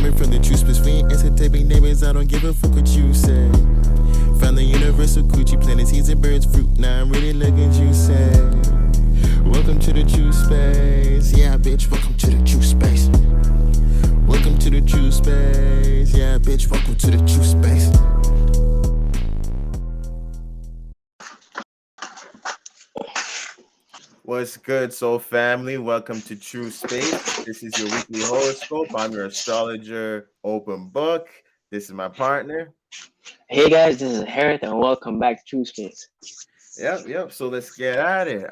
Coming from the Truspace, we ain't answer type of neighbors. I don't give a fuck what you say. Found the universal coochie, planting seeds and birds fruit. Now I'm really looking juicy. Welcome to the Truspace. Yeah, bitch, welcome to the Truspace. Welcome to the Truspace. Yeah, bitch, welcome to the Truspace. What's good, soul family? Welcome to Truspace. This is your weekly horoscope. I'm your astrologer, Open Book. This is my partner. Hey guys, this is Harriet and welcome back to Truspace. Yep. So let's get at it.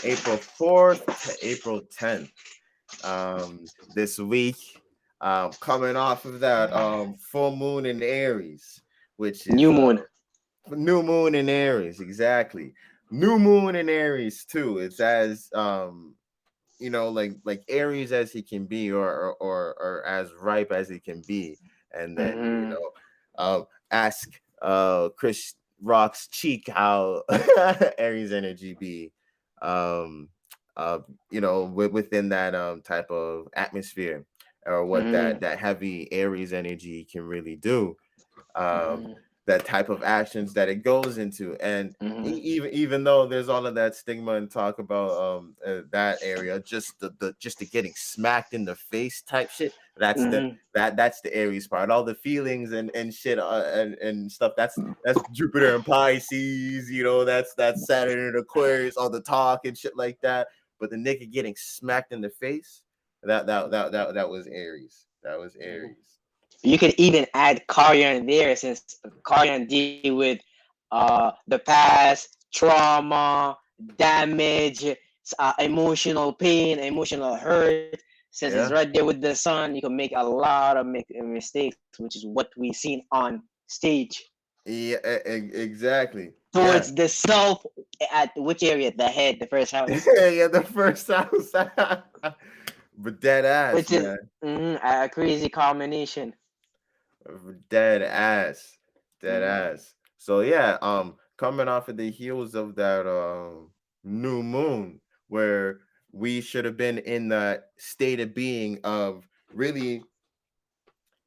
April 4th to April 10th. This week, coming off of that full moon in Aries, which is New moon. new moon in Aries, exactly. New moon in Aries too. It's as like Aries as he can be, or as ripe as he can be, and then ask Chris Rock's cheek how Aries energy be, within that type of atmosphere, or what that heavy Aries energy can really do. That type of actions that it goes into, and even though there's all of that stigma and talk about that area, just the getting smacked in the face type shit, that's that's the Aries part. All the feelings and shit and stuff, that's Jupiter and Pisces, that's Saturn and Aquarius, all the talk and shit like that. But the nigga getting smacked in the face, that was Aries. That was Aries. You could even add Carrion there, since Carrion deal with the past, trauma, damage, emotional pain, emotional hurt. Since it's right there with the sun, you can make a lot of mistakes, which is what we've seen on stage. Yeah, exactly. Towards the self, at which area? The head, the first house. Yeah, the first house. But dead ass, which man. Is a crazy combination. Dead ass. So yeah, coming off of the heels of that new moon, where we should have been in that state of being of really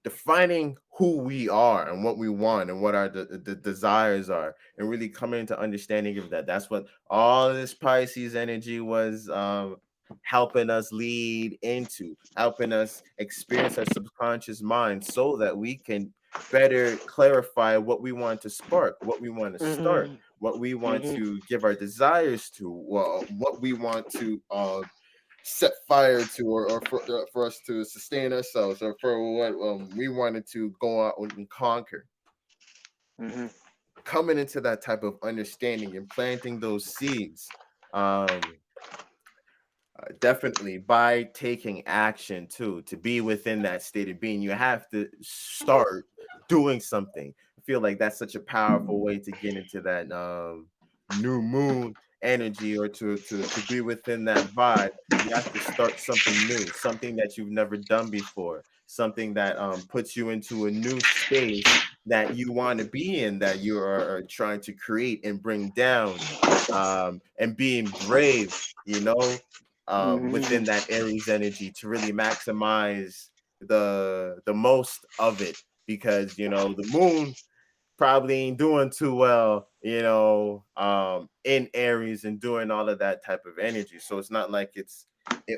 defining who we are and what we want and what our the desires are, and really coming into understanding of that. That's what all this Pisces energy was helping us lead into, helping us experience our subconscious mind, so that we can better clarify what we want to spark, what we want to start, what we want to give our desires to, what we want to set fire to, or for us to sustain ourselves, or for what we wanted to go out and conquer. Coming into that type of understanding and planting those seeds, definitely by taking action too, to be within that state of being, you have to start doing something. I feel like that's such a powerful way to get into that new moon energy, or to be within that vibe. You have to start something new, something that you've never done before, something that puts you into a new space that you want to be in, that you are trying to create and bring down, and being brave, within that Aries energy, to really maximize the most of it, because the moon probably ain't doing too well, in Aries, and doing all of that type of energy. So it's not like it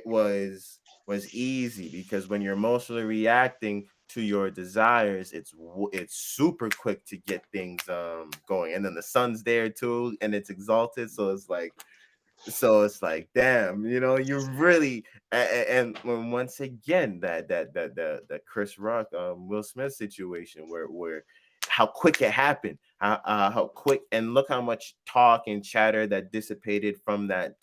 was easy, because when you're emotionally reacting to your desires, it's super quick to get things going. And then the sun's there too, and it's exalted, so it's like, damn, you really, and when once again that Chris Rock Will Smith situation, where how quick it happened, how quick, and look how much talk and chatter that dissipated from that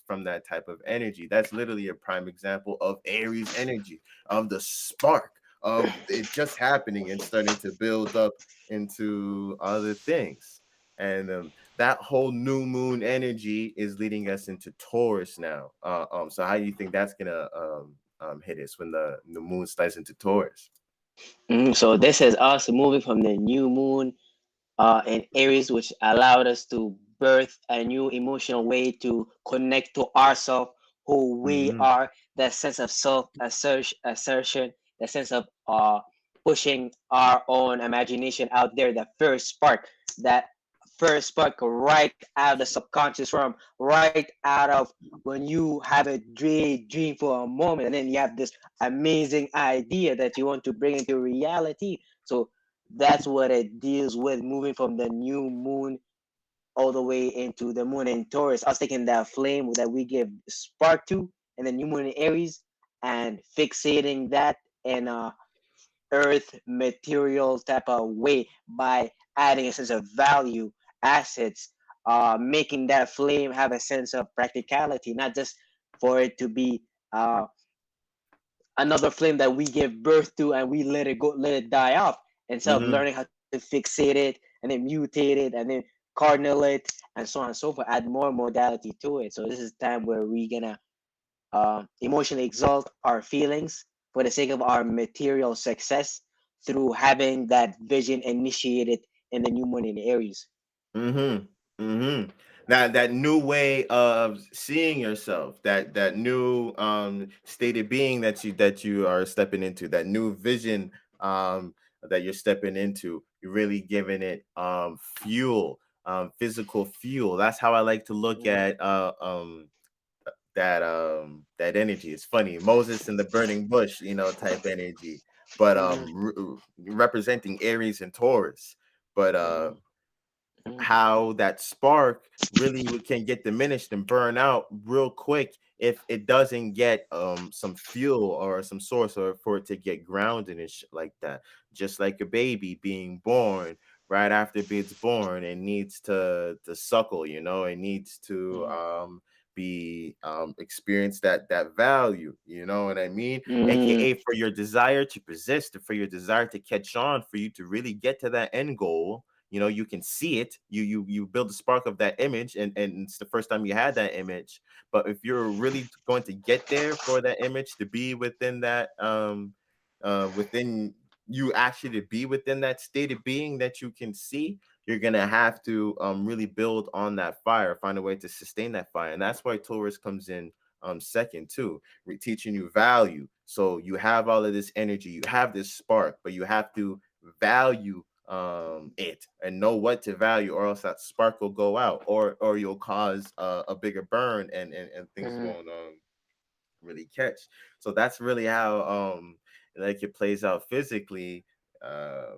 type of energy. That's literally a prime example of Aries energy, of the spark of it just happening and starting to build up into other things. And that whole new moon energy is leading us into Taurus now. So how do you think that's gonna hit us when the moon starts into Taurus? So this is us moving from the new moon in Aries, which allowed us to birth a new emotional way to connect to ourselves, who we are, that sense of self assertion, the sense of pushing our own imagination out there, that first spark right out of the subconscious from right out of when you have a dream for a moment, and then you have this amazing idea that you want to bring into reality. So that's what it deals with, moving from the new moon all the way into the moon in Taurus. Us taking that flame that we give spark to, and the new moon in Aries, and fixating that in a earth material type of way by adding a sense of value, assets, making that flame have a sense of practicality, not just for it to be another flame that we give birth to and we let it go, let it die off, instead of Mm-hmm. learning how to fixate it and then mutate it and then cardinal it and so on and so forth, add more modality to it. So this is time where we're gonna emotionally exalt our feelings for the sake of our material success through having that vision initiated in the new moon in Aries. Mm-hmm. Mm-hmm. That new way of seeing yourself, that new state of being that you are stepping into, that new vision that you're stepping into, you're really giving it fuel, physical fuel. That's how I like to look at that energy. It's funny, Moses in the burning bush, type energy, but Mm-hmm, representing Aries and Taurus. But mm-hmm, how that spark really can get diminished and burn out real quick if it doesn't get some fuel or some source, or for it to get grounded and shit like that. Just like a baby being born, right after it's born, it needs to suckle, it needs to be experience that value, you know what I mean, mm-hmm, aka for your desire to persist, for your desire to catch on, for you to really get to that end goal. You can see it, you build a spark of that image, and it's the first time you had that image. But if you're really going to get there, for that image to be within that within you, actually to be within that state of being that you can see, you're gonna have to really build on that fire, find a way to sustain that fire. And that's why Taurus comes in second too, teaching you value. So you have all of this energy, you have this spark, but you have to value it and know what to value, or else that spark will go out, or you'll cause a bigger burn, and things mm-hmm, won't really catch. So that's really how like it plays out physically, uh,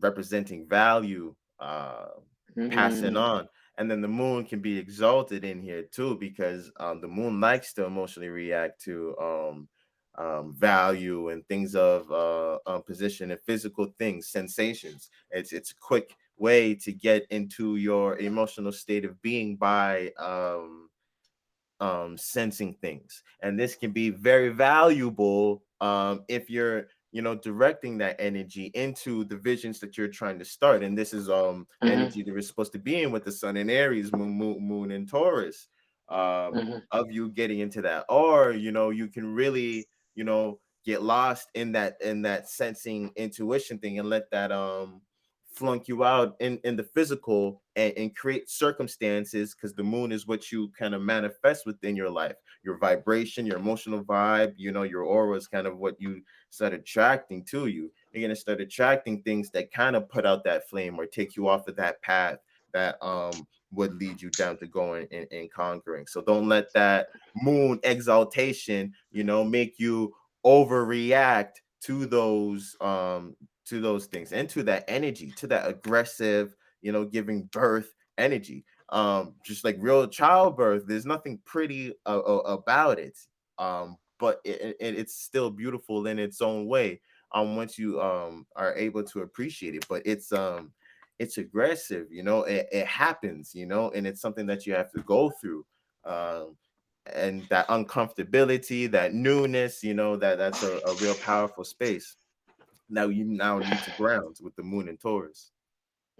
representing value, passing mm-hmm, on. And then the moon can be exalted in here too, because the moon likes to emotionally react to value and things of position and physical things, sensations. It's a quick way to get into your emotional state of being by sensing things. And this can be very valuable if you're directing that energy into the visions that you're trying to start. And this is mm-hmm, energy that we're supposed to be in with the sun in Aries, moon in Taurus, mm-hmm, of you getting into that. Or you can really get lost in that sensing intuition thing, and let that flunk you out in the physical, and create circumstances, because the moon is what you kind of manifest within your life, your vibration, your emotional vibe, your aura is kind of what you start attracting to you. You're going to start attracting things that kind of put out that flame, or take you off of that path that would lead you down to going and conquering. So don't let that moon exaltation make you overreact to those things, and to that energy, to that aggressive, giving birth energy. Just like real childbirth, there's nothing pretty about it. But it's still beautiful in its own way. Once you are able to appreciate it, but it's aggressive, it happens, and it's something that you have to go through. And that uncomfortability, that newness, that's a real powerful space. Now you need to ground with the moon in Taurus.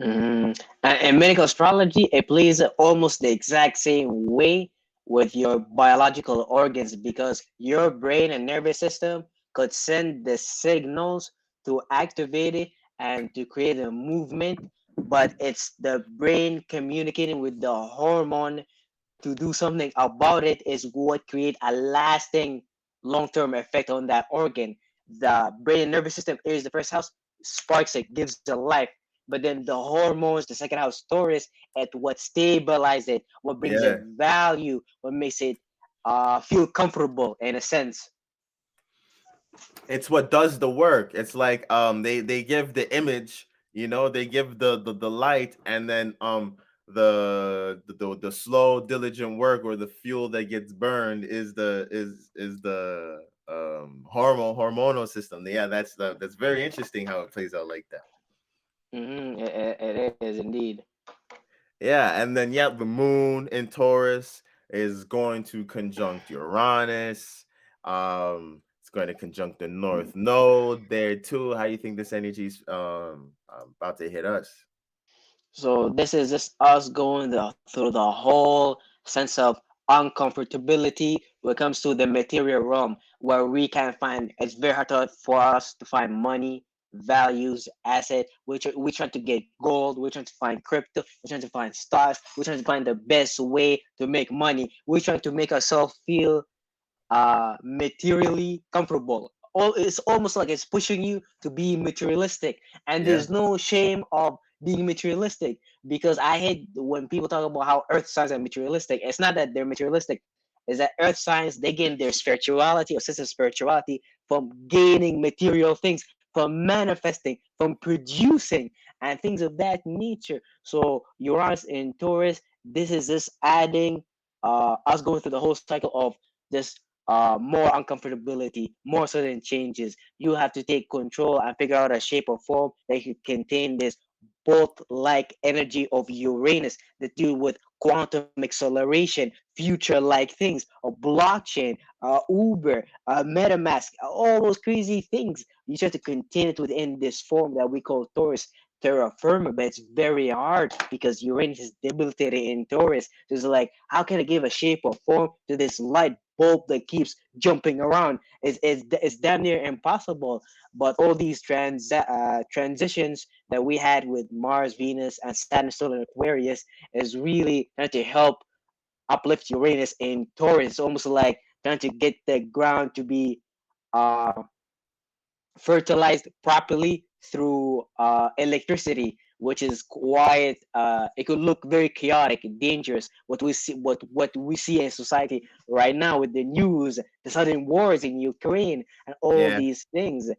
mm-hmm. And medical astrology, it plays almost the exact same way with your biological organs, because your brain and nervous system could send the signals to activate it and to create a movement, but it's the brain communicating with the hormone to do something about it is what create a lasting long-term effect on that organ. the brain and nervous system is the first house, sparks it, gives it life. But then the hormones, the second house, Taurus, at what stabilizes it, what brings it Yeah, value, what makes it feel comfortable in a sense. it's what does the work. It's like they give the image, they give the light, and then the slow diligent work, or the fuel that gets burned, is the hormonal system. Yeah, that's very interesting how it plays out like that. It is indeed. Yeah, and then yeah, the moon in Taurus is going to conjunct Uranus. It's going to conjunct the North Node there too. How do you think this energy's about to hit us? So this is just us going through the whole sense of uncomfortability when it comes to the material realm, where we can find it's very hard for us to find money, values, asset. We're trying to get gold. We're trying to find crypto. We're trying to find stocks. We're trying to find the best way to make money. We're trying to make ourselves feel materially comfortable. It's almost like it's pushing you to be materialistic, and Yeah, there's no shame of being materialistic, because I hate when people talk about how earth signs are materialistic. It's not that they're materialistic, is that earth signs, they gain their spirituality or sense of spirituality from gaining material things, from manifesting, from producing, and things of that nature. So Uranus in Taurus, this is just adding us going through the whole cycle of this more uncomfortability, more sudden changes. You have to take control and figure out a shape or form that can contain this bolt like energy of Uranus that deal with quantum acceleration, future like things, or blockchain, Uber, MetaMask, all those crazy things. You try to contain it within this form that we call Taurus terra firma, but it's very hard because Uranus is debilitated in Taurus. So it's like, how can I give a shape or form to this light bulb that keeps jumping around? It's damn near impossible. But all these transitions that we had with Mars, Venus, and Saturn still in Aquarius is really trying to help uplift Uranus in Taurus. It's almost like trying to get the ground to be uh, fertilized properly through electricity, which is quite. It could look very chaotic, dangerous. What we see in society right now with the news, the sudden wars in Ukraine, and all yeah, these things.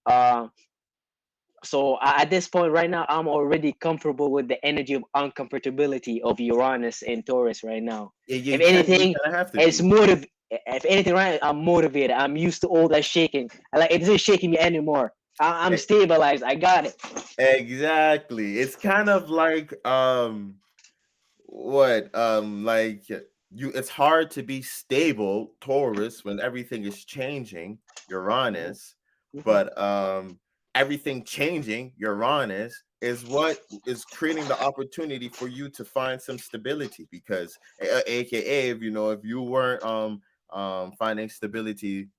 Uh, so at this point right now, I'm already comfortable with the energy of uncomfortability of Uranus and Taurus right now. yeah. If You anything, kind of have to it's be. motiv. If anything, right, I'm motivated. I'm used to all that shaking. Like it isn't shaking me anymore. I'm E- stabilized. I got it. Exactly. It's kind of like what like you. It's hard to be stable, Taurus, when everything is changing, Mhm, Uranus. mhm, But everything changing, Uranus, is what is creating the opportunity for you to find some stability, because aka, if you weren't finding stability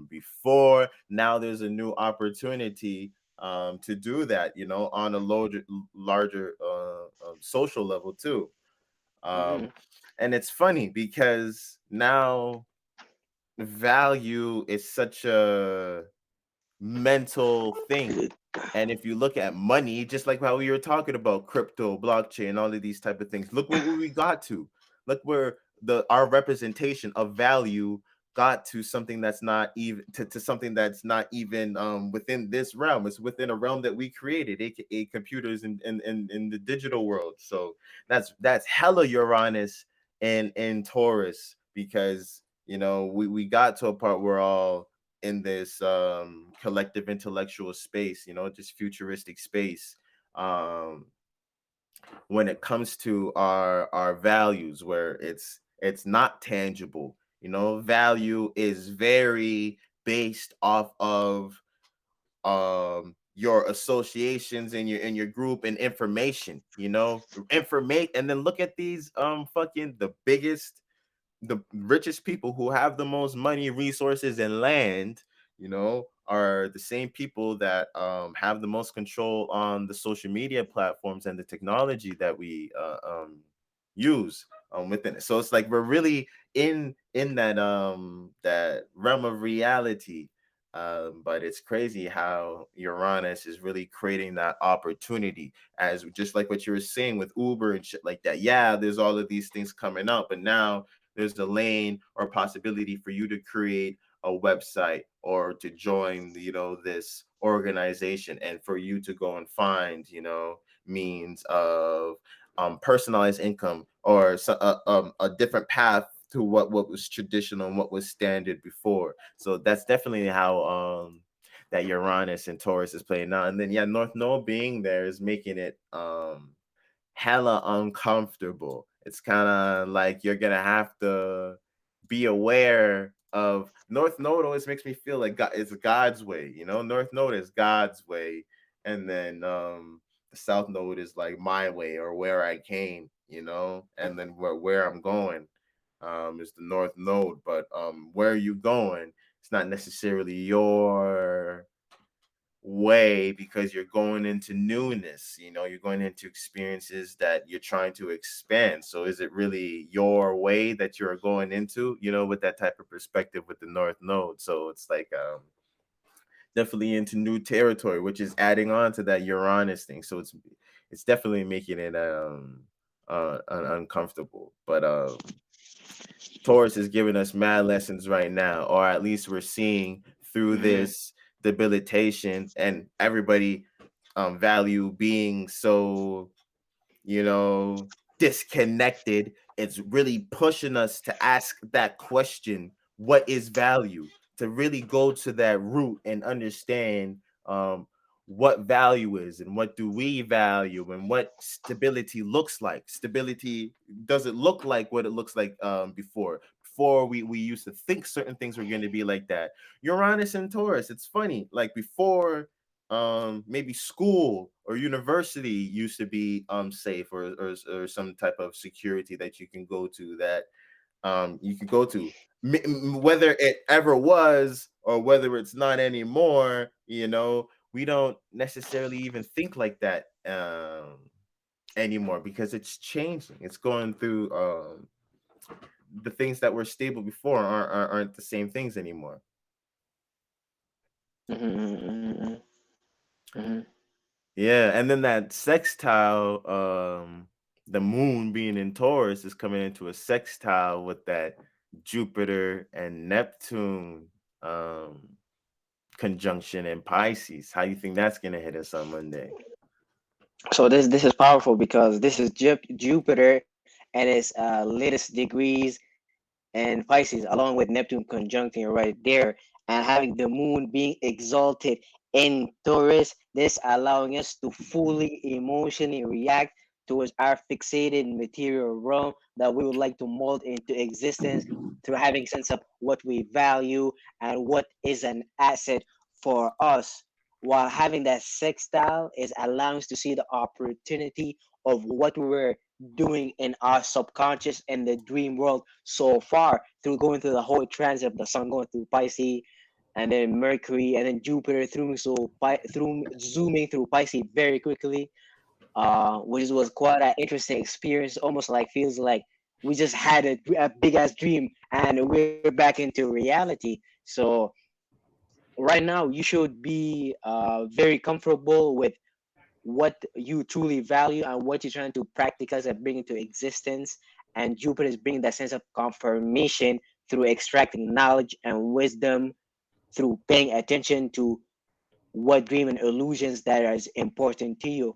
before, now there's a new opportunity to do that, on a larger social level too. um, mhm. and it's funny because now value is such a mental thing. And if you look at money, just like how we were talking about crypto, blockchain, all of these type of things, look what we got to. Look where our representation of value got to something that's not even to something that's not even within this realm. It's within a realm that we created, aka computers in the digital world. So that's hella Uranus and Taurus, because we got to a part where all in this collective intellectual space, just futuristic space, um when it comes to our values, where it's not tangible. Value is very based off of your associations and your group and information, informate. And then look at these fucking the richest people who have the most money, resources, and land, are the same people that have the most control on the social media platforms and the technology that we use within it. So it's like we're really in that realm of reality, But it's crazy how Uranus is really creating that opportunity, as just like what you were saying with Uber and shit like that. Yeah, there's all of these things coming up, but now there's a lane or possibility for you to create a website or to join, this organization, and for you to go and find, means of personalized income, or a different path to what was traditional and what was standard before. So that's definitely how that Uranus and Taurus is playing out. And then yeah, North Node being there is making it hella uncomfortable. It's kind of like you're gonna have to be aware of North Node. Always makes me feel like it's God's way, North Node is God's way, and then the South Node is like my way, or where I came, and then where I'm going is the North Node. But where are you going? It's not necessarily your way, because you're going into newness, you're going into experiences that you're trying to expand. So is it really your way that you're going into, with that type of perspective with the North Node? So it's like definitely into new territory, which is adding on to that Uranus thing. So it's definitely making it uncomfortable. But Taurus is giving us mad lessons right now, or at least we're seeing through this debilitation, and everybody value being so, disconnected. It's really pushing us to ask that question: what is value? To really go to that root and understand what value is, and what do we value, and what stability looks like. Stability doesn't look like what it looks like before. Before we used to think certain things were going to be like that. Uranus and Taurus, it's funny. Like before, maybe school or university used to be safe, or some type of security that you can go to, that you can go to. Whether it ever was or whether it's not anymore, we don't necessarily even think like that anymore, because it's changing. It's going through the things that were stable before aren't the same things anymore. Yeah, and then that sextile, the moon being in Taurus is coming into a sextile with that Jupiter and Neptune conjunction in Pisces. How you think that's gonna hit us on Monday? So this is powerful because this is Jupiter and its latest degrees and Pisces, along with Neptune conjuncting right there, and having the moon being exalted in Taurus, this allowing us to fully emotionally react towards our fixated material realm that we would like to mold into existence through having sense of what we value and what is an asset for us. While having that sextile is allowing us to see the opportunity of what we were doing in our subconscious and the dream world so far, through going through the whole transit of the sun going through Pisces, and then Mercury, and then Jupiter through zooming through Pisces very quickly, which was quite an interesting experience. Almost like feels like we just had a big ass dream and we're back into reality. So right now you should be very comfortable with what you truly value and what you're trying to practicalize and bring into existence. And Jupiter is bringing that sense of confirmation through extracting knowledge and wisdom, through paying attention to what dream and illusions that is important to you,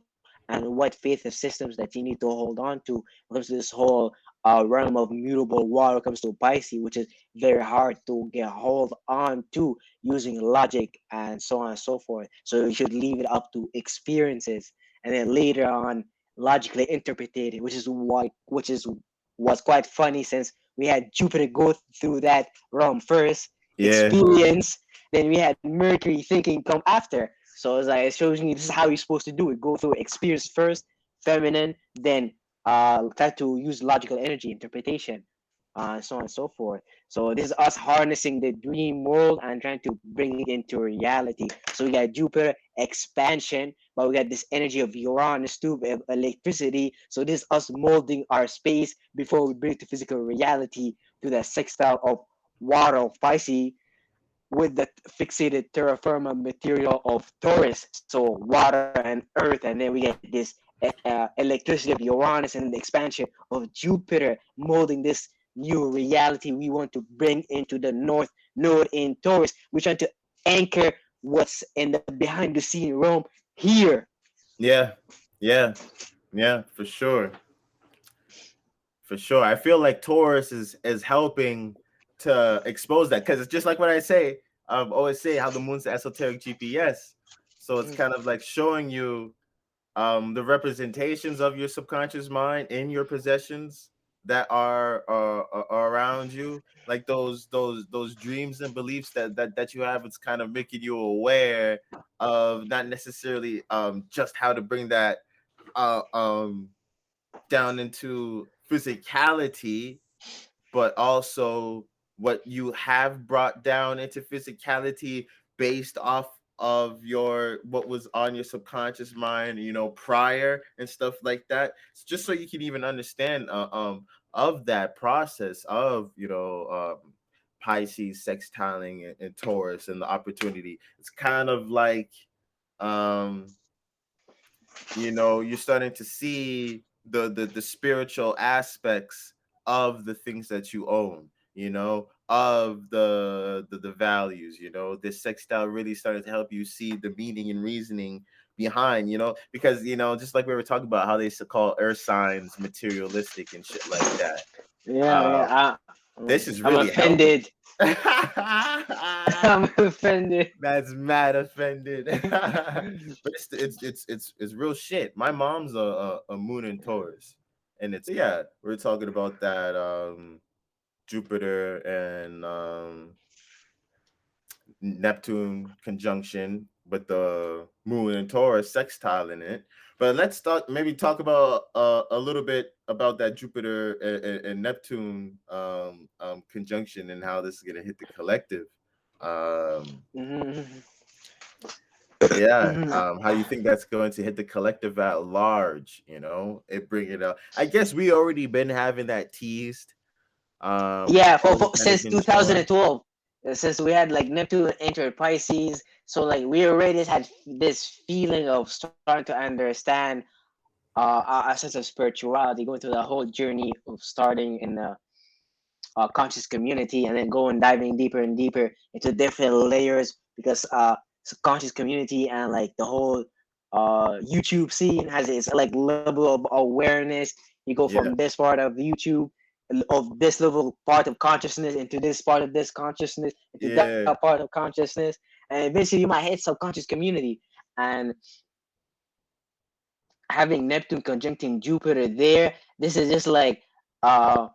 and what faith and systems that you need to hold on to when it comes to this whole realm of mutable water comes to Pisces, which is very hard to get hold on to using logic and so on and so forth. So you should leave it up to experiences, and then later on logically interpreted it, which is was quite funny since we had Jupiter go through that realm first, Yeah, experience, then we had Mercury thinking come after. So it's like it shows me this is how you're supposed to do it. Go through experience first, feminine, then try to use logical energy interpretation, so on and so forth. So this is us harnessing the dream world and trying to bring it into reality. So we got Jupiter expansion, but we got this energy of Uranus too, of electricity. So this is us molding our space before we bring it to physical reality through the sextile of water of Pisces, with the fixated terra firma material of Taurus, so water and earth, and then we get this electricity of Uranus and the expansion of Jupiter, molding this new reality we want to bring into the North Node in Taurus. We're trying to anchor what's in the behind the scene realm here. Yeah, yeah, yeah, for sure. For sure. I feel like Taurus is helping to expose that, because it's just like what I say. I always say how the moon's the esoteric GPS. So it's kind of like showing you the representations of your subconscious mind in your possessions that are around you, like those dreams and beliefs that you have. It's kind of making you aware of not necessarily just how to bring that uh um down into physicality, but also what you have brought down into physicality based off of your what was on your subconscious mind, prior and stuff like that. It's just so you can even understand of that process of Pisces sextiling and Taurus and the opportunity. It's kind of like um you're starting to see the spiritual aspects of the things that you own, of the values. This sextile really started to help you see the meaning and reasoning behind, because just like we were talking about how they call earth signs materialistic and shit like that. Yeah, uh yeah. this is I'm really helping. offended. I'm offended. That's mad offended. But it's real shit. My mom's a moon in Taurus, and it's yeah. We're talking about that Jupiter and Neptune conjunction with the moon and Taurus sextile in it. But let's talk about a little bit about that Jupiter and Neptune conjunction and how this is gonna hit the collective. Um, Mhm. yeah, Mhm. how you think that's going to hit the collective at large? It bring it up. I guess we already been having that teased. Yeah, Already for kind of since been showing. 2012, since we had like Neptune entered Pisces, so like we already had this feeling of starting to understand a sense of spirituality, going through the whole journey of starting in the conscious community and then going diving deeper and deeper into different layers because conscious community and like the whole YouTube scene has its like level of awareness. You go from Yeah, this part of YouTube of this level part of consciousness into this part of this consciousness into that yeah, part of consciousness, and eventually you might hit subconscious community. And having Neptune conjuncting Jupiter there, this is just uh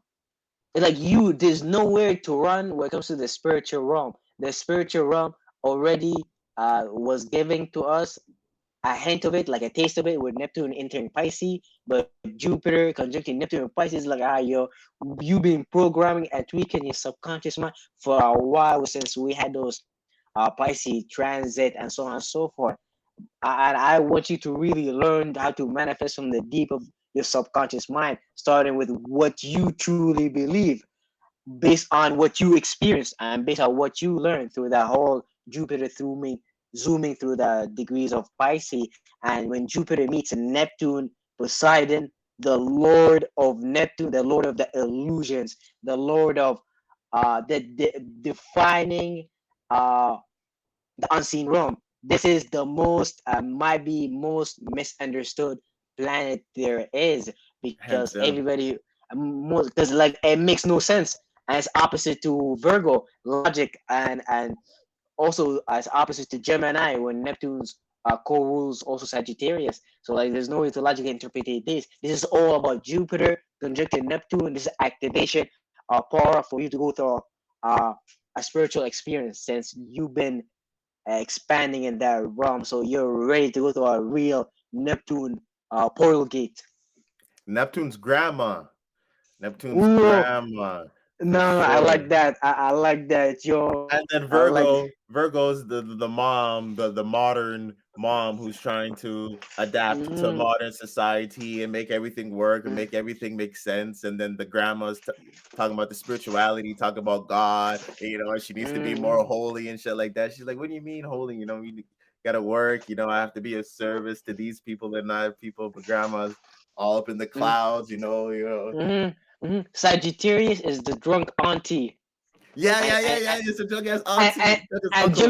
like you, there's nowhere to run when it comes to the spiritual realm. The spiritual realm already was giving to us a hint of it, like a taste of it, with Neptune entering Pisces. But Jupiter conjuncting Neptune and Pisces, like you've been programming and tweaking your subconscious mind for a while since we had those Pisces transit and so on and so forth. And I want you to really learn how to manifest from the deep of your subconscious mind, starting with what you truly believe based on what you experienced and based on what you learned through that whole Jupiter through me zooming through the degrees of Pisces. And when Jupiter meets Neptune, Poseidon, the Lord of Neptune, the Lord of the illusions, the Lord of the defining the unseen realm. This is the most might be most misunderstood planet there is because hands down. everybody because like it makes no sense, and it's opposite to Virgo logic, and also as opposite to Gemini when Neptune's co-rules also Sagittarius. So like there's no way to logically interpret this. This is all about Jupiter conjuncting Neptune. This is activation power for you to go through uh, a spiritual experience since you've been expanding in that realm. So you're ready to go to a real Neptune portal gate. Neptune's grandma. Neptune's Ooh, grandma, for no, I sure. like that. I like that, yo. And then I like. Virgo's the mom, the modern mom who's trying to adapt to Mm, modern society and make everything work and make everything make sense. And then the grandma's talking about the spirituality, talking about God, and, she needs to be more mm, holy and shit like that. She's like, what do you mean holy? You gotta work, I have to be of service to these people and not people, but grandma's all up in the mm, clouds. Sagittarius is the drunk auntie, Yeah, and yeah, yeah, and, yeah. It's a drug ass and, auntie. and, That's his and uncle.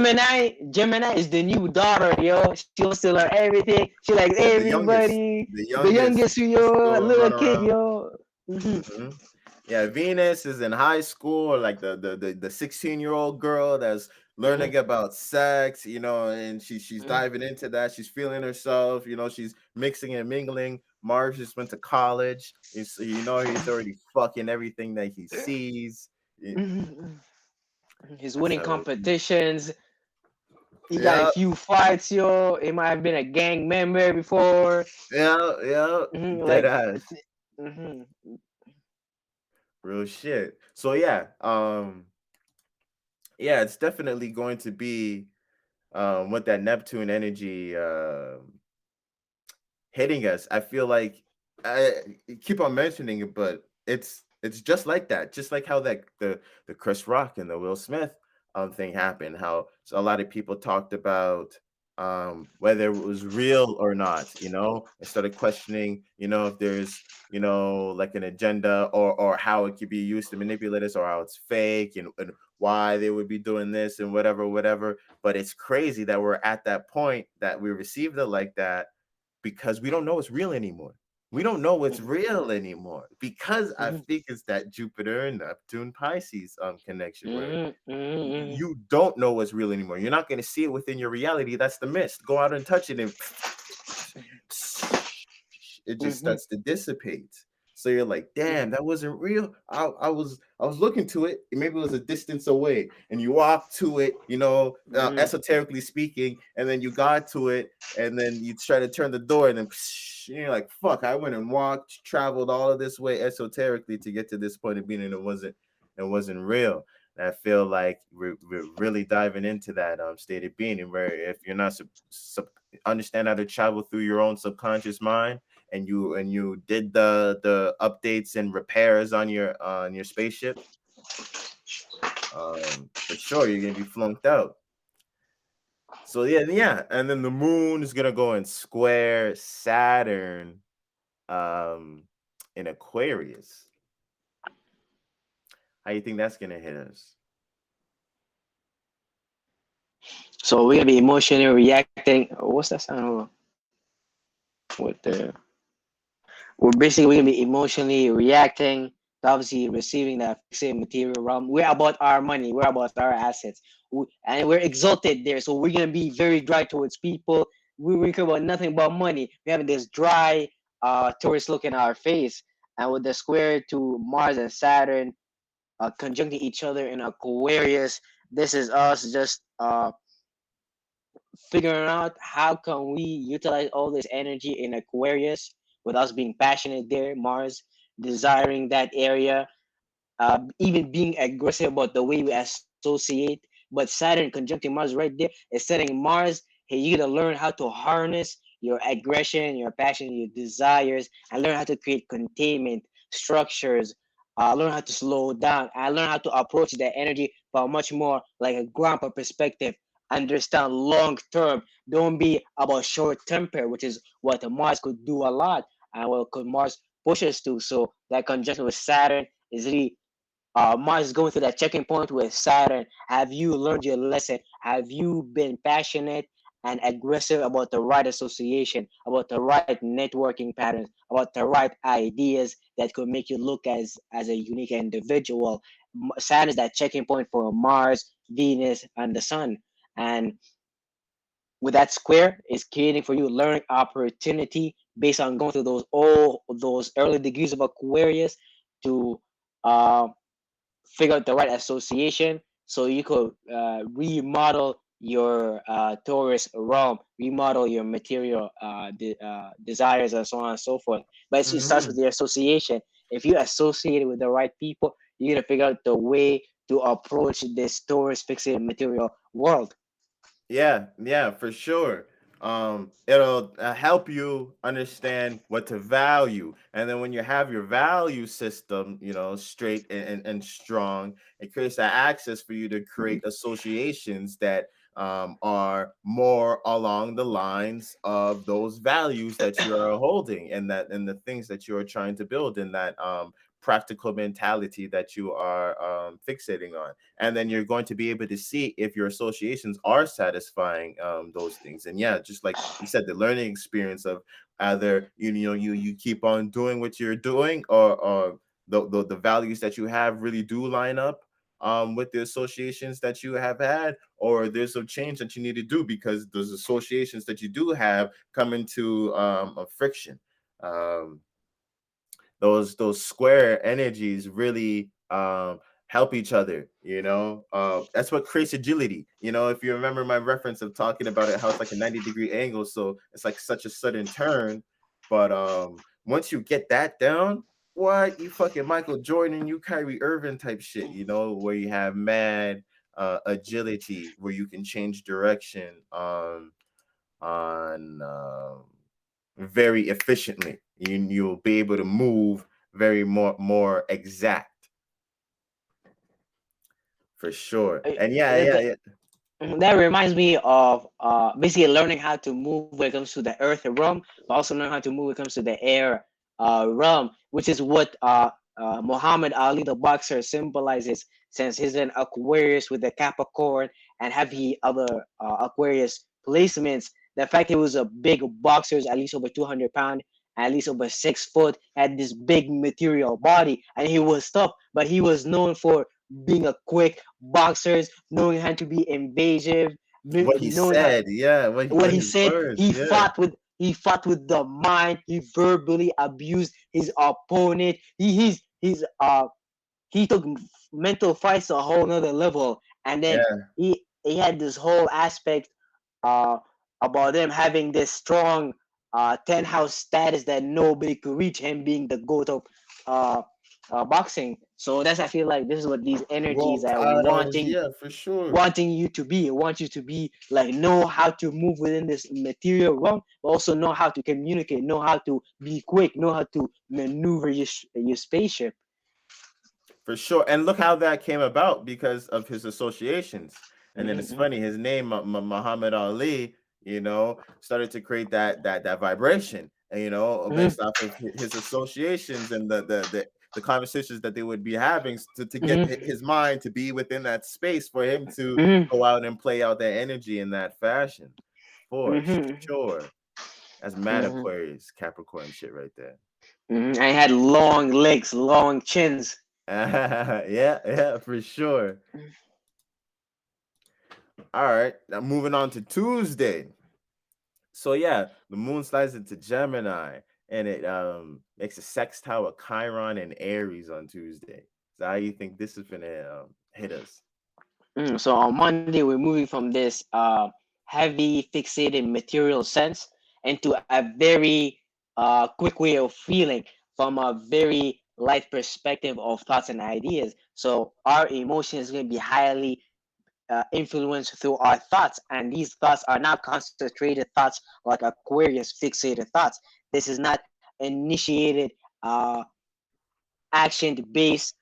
Gemini is the new daughter, yo. She wants to learn everything. She likes Yeah, the youngest. everybody. The The youngest youngest, yo, is still little run kid, around. yo. Mhm, Hmm. Yeah, Venus is in high school, or like the 16-year-old girl that's mhm, learning about sex, and she's mhm, diving into that. She's feeling herself, she's mixing and mingling. Mars just went to college. He's already fucking everything that he sees. Y- mhm. He's winning So competitions. He got a yeah, few fights, yo. He might have been a gang member before. yeah, yeah. Dead Like, ass. mhm, Real shit. So yeah, it's definitely going to be with that Neptune energy hitting us. I feel like I keep on mentioning it, but it's just like that. Just like how the Chris Rock and the Will Smith thing happened. How a lot of people talked about whether it was real or not, and started questioning, if there's like an agenda or how it could be used to manipulate us or how it's fake and why they would be doing this and whatever. But it's crazy that we're at that point that we received it like that because we don't know it's real anymore. We don't know what's mhm, real anymore because I mhm, think it's that Jupiter and Neptune Pisces connection where mhm, mhm, you don't know what's real anymore. You're not going to see it within your reality. That's the mist. Go out and touch it and it just mhm, starts to dissipate. So you're like, mhm, damn, that wasn't real. I was looking to it. Maybe it was a distance away, and you walk to it, mhm, esoterically speaking, and then you got to it, and then you try to turn the door, and then you're like, fuck, I went and walked, traveled all of this way esoterically to get to this point of being, and it wasn't real. And I feel like we're really diving into that state of being, and where if you're not understand how to travel through your own subconscious mind and you did the updates and repairs on your spaceship, for sure you're gonna be flunked out. So yeah, and then the moon is gonna go in square Saturn, um, in Aquarius. How you think that's gonna hit us? So we're gonna be emotionally reacting. What's that sound? With the we're gonna be emotionally reacting to obviously receiving that fixed material realm. We're about our money. We're about our assets, and we're exalted there. So we're gonna be very dry towards people. We care about nothing about money. We're having this dry, tourist look in our face, and with the square to Mars and Saturn conjuncting each other in Aquarius, this is us just figuring out how can we utilize all this energy in Aquarius with us being passionate there, Mars desiring that area, even being aggressive about the way we associate. But Saturn conjuncting Mars right there is setting Mars, hey, you gotta learn how to harness your aggression, your passion, your desires, and learn how to create containment structures. Learn how to slow down. And learn how to approach that energy from much more like a grandpa perspective. Understand long term. Don't be about short temper, which is what Mars could do a lot, and what could Mars push us to. So that conjunction with Saturn is really Mars is going through that checking point with Saturn. Have you learned your lesson? Have you been passionate and aggressive about the right association, about the right networking patterns, about the right ideas that could make you look as a unique individual? Saturn is that checking point for Mars, Venus, and the Sun. And with that square is creating for you learning opportunity based on going through those early degrees of Aquarius to uh, figure out the right association so you could remodel your Taurus realm, remodel your material desires, and so on and so forth. But it starts with Hmm. the association. If you associate with the right people, you're gonna figure out the way to approach this Taurus fixated material world. Yeah, yeah, for sure. It'll help you understand what to value, and then when you have your value system, straight and strong, it creates that access for you to create associations that are more along the lines of those values that you are holding, and the things that you are trying to build in that practical mentality that you are fixating on. And then you're going to be able to see if your associations are satisfying those things. And yeah, just like you said, the learning experience of either you keep on doing what you're doing, or the values that you have really do line up with the associations that you have had, or there's some change that you need to do because those associations that you do have come into a friction. um, those square energies really help each other. That's what creates agility. If you remember my reference of talking about it, how it's like a 90-degree angle, so it's like such a sudden turn. But once you get that down, what, you fucking Michael Jordan, you Kyrie Irving type shit, where you have mad agility, where you can change direction on very efficiently. You'll be able to move very more exact, for sure. And yeah, Uh, yeah, that, yeah. that reminds me of basically learning how to move when it comes to the earth realm, but also learn how to move when it comes to the air realm, which is what Muhammad Ali, the boxer, symbolizes, since he's an Aquarius with the Capricorn and heavy other Aquarius placements. The fact he was a big boxer, is at least over 200 pounds, at least over 6 foot, had this big material body, and he was tough, but he was known for being a quick boxer, knowing how to be invasive, What he knowing how said, yeah, what what he his said. words, He yeah, fought with the mind. He verbally abused his opponent. He took mental fights to a whole nother level, and then yeah. he had this whole aspect uh about him having this strong 10 house status that nobody could reach, him being the goat of uh boxing. So that's, I feel like this is what these energies World are titles, yeah, for sure. wanting you to be. Want you to be like, know how to move within this material realm, but also know how to communicate, know how to be quick, know how to maneuver your spaceship. For sure. And look how that came about, because of his associations. And then it's Mm-hmm, funny, his name, Muhammad Ali, started to create that vibration, and mm-hmm, based off of his associations and the conversations that they would be having, to get mm-hmm, his mind to be within that space for him to mm-hmm, go out and play out that energy in that fashion. For mm-hmm, sure. That's mad mm-hmm, Aquarius, Capricorn shit right there. mm-hmm. I had long legs, long chins. Yeah, yeah, for sure. All right, now moving on to Tuesday. So yeah, the moon slides into Gemini, and it makes a sextile with Chiron and Aries on Tuesday. So how you think this is gonna hit us? So on Monday, we're moving from this heavy, fixated material sense into a very quick way of feeling, from a very light perspective of thoughts and ideas. So our emotion is going to be highly influenced through our thoughts, and these thoughts are not concentrated thoughts like Aquarius fixated thoughts. This is not initiated, uh, action based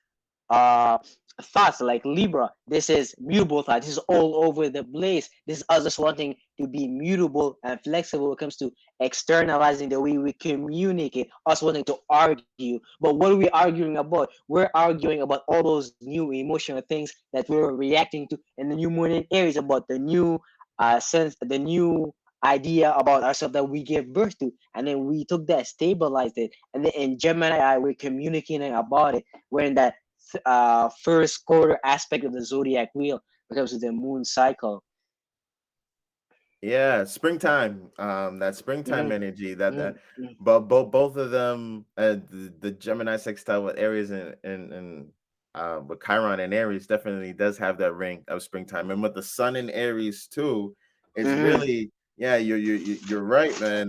thoughts like Libra. This is mutable thought. This is all over the place. This is us just wanting to be mutable and flexible when it comes to externalizing the way we communicate, us wanting to argue. But what are we arguing about? We're arguing about all those new emotional things that we're reacting to in the new moon in Aries, about the new sense, the new idea about ourselves that we give birth to. And then we took that, stabilized it. And then in Gemini, we're communicating about it. We're in that first quarter aspect of the zodiac wheel when it comes to the moon cycle. Yeah, springtime. That springtime Mm-hmm, energy. That mm-hmm, but both of them, the Gemini sextile with Aries and with Chiron and Aries definitely does have that ring of springtime. And with the Sun in Aries too, it's mm-hmm, really, yeah. You're right, man.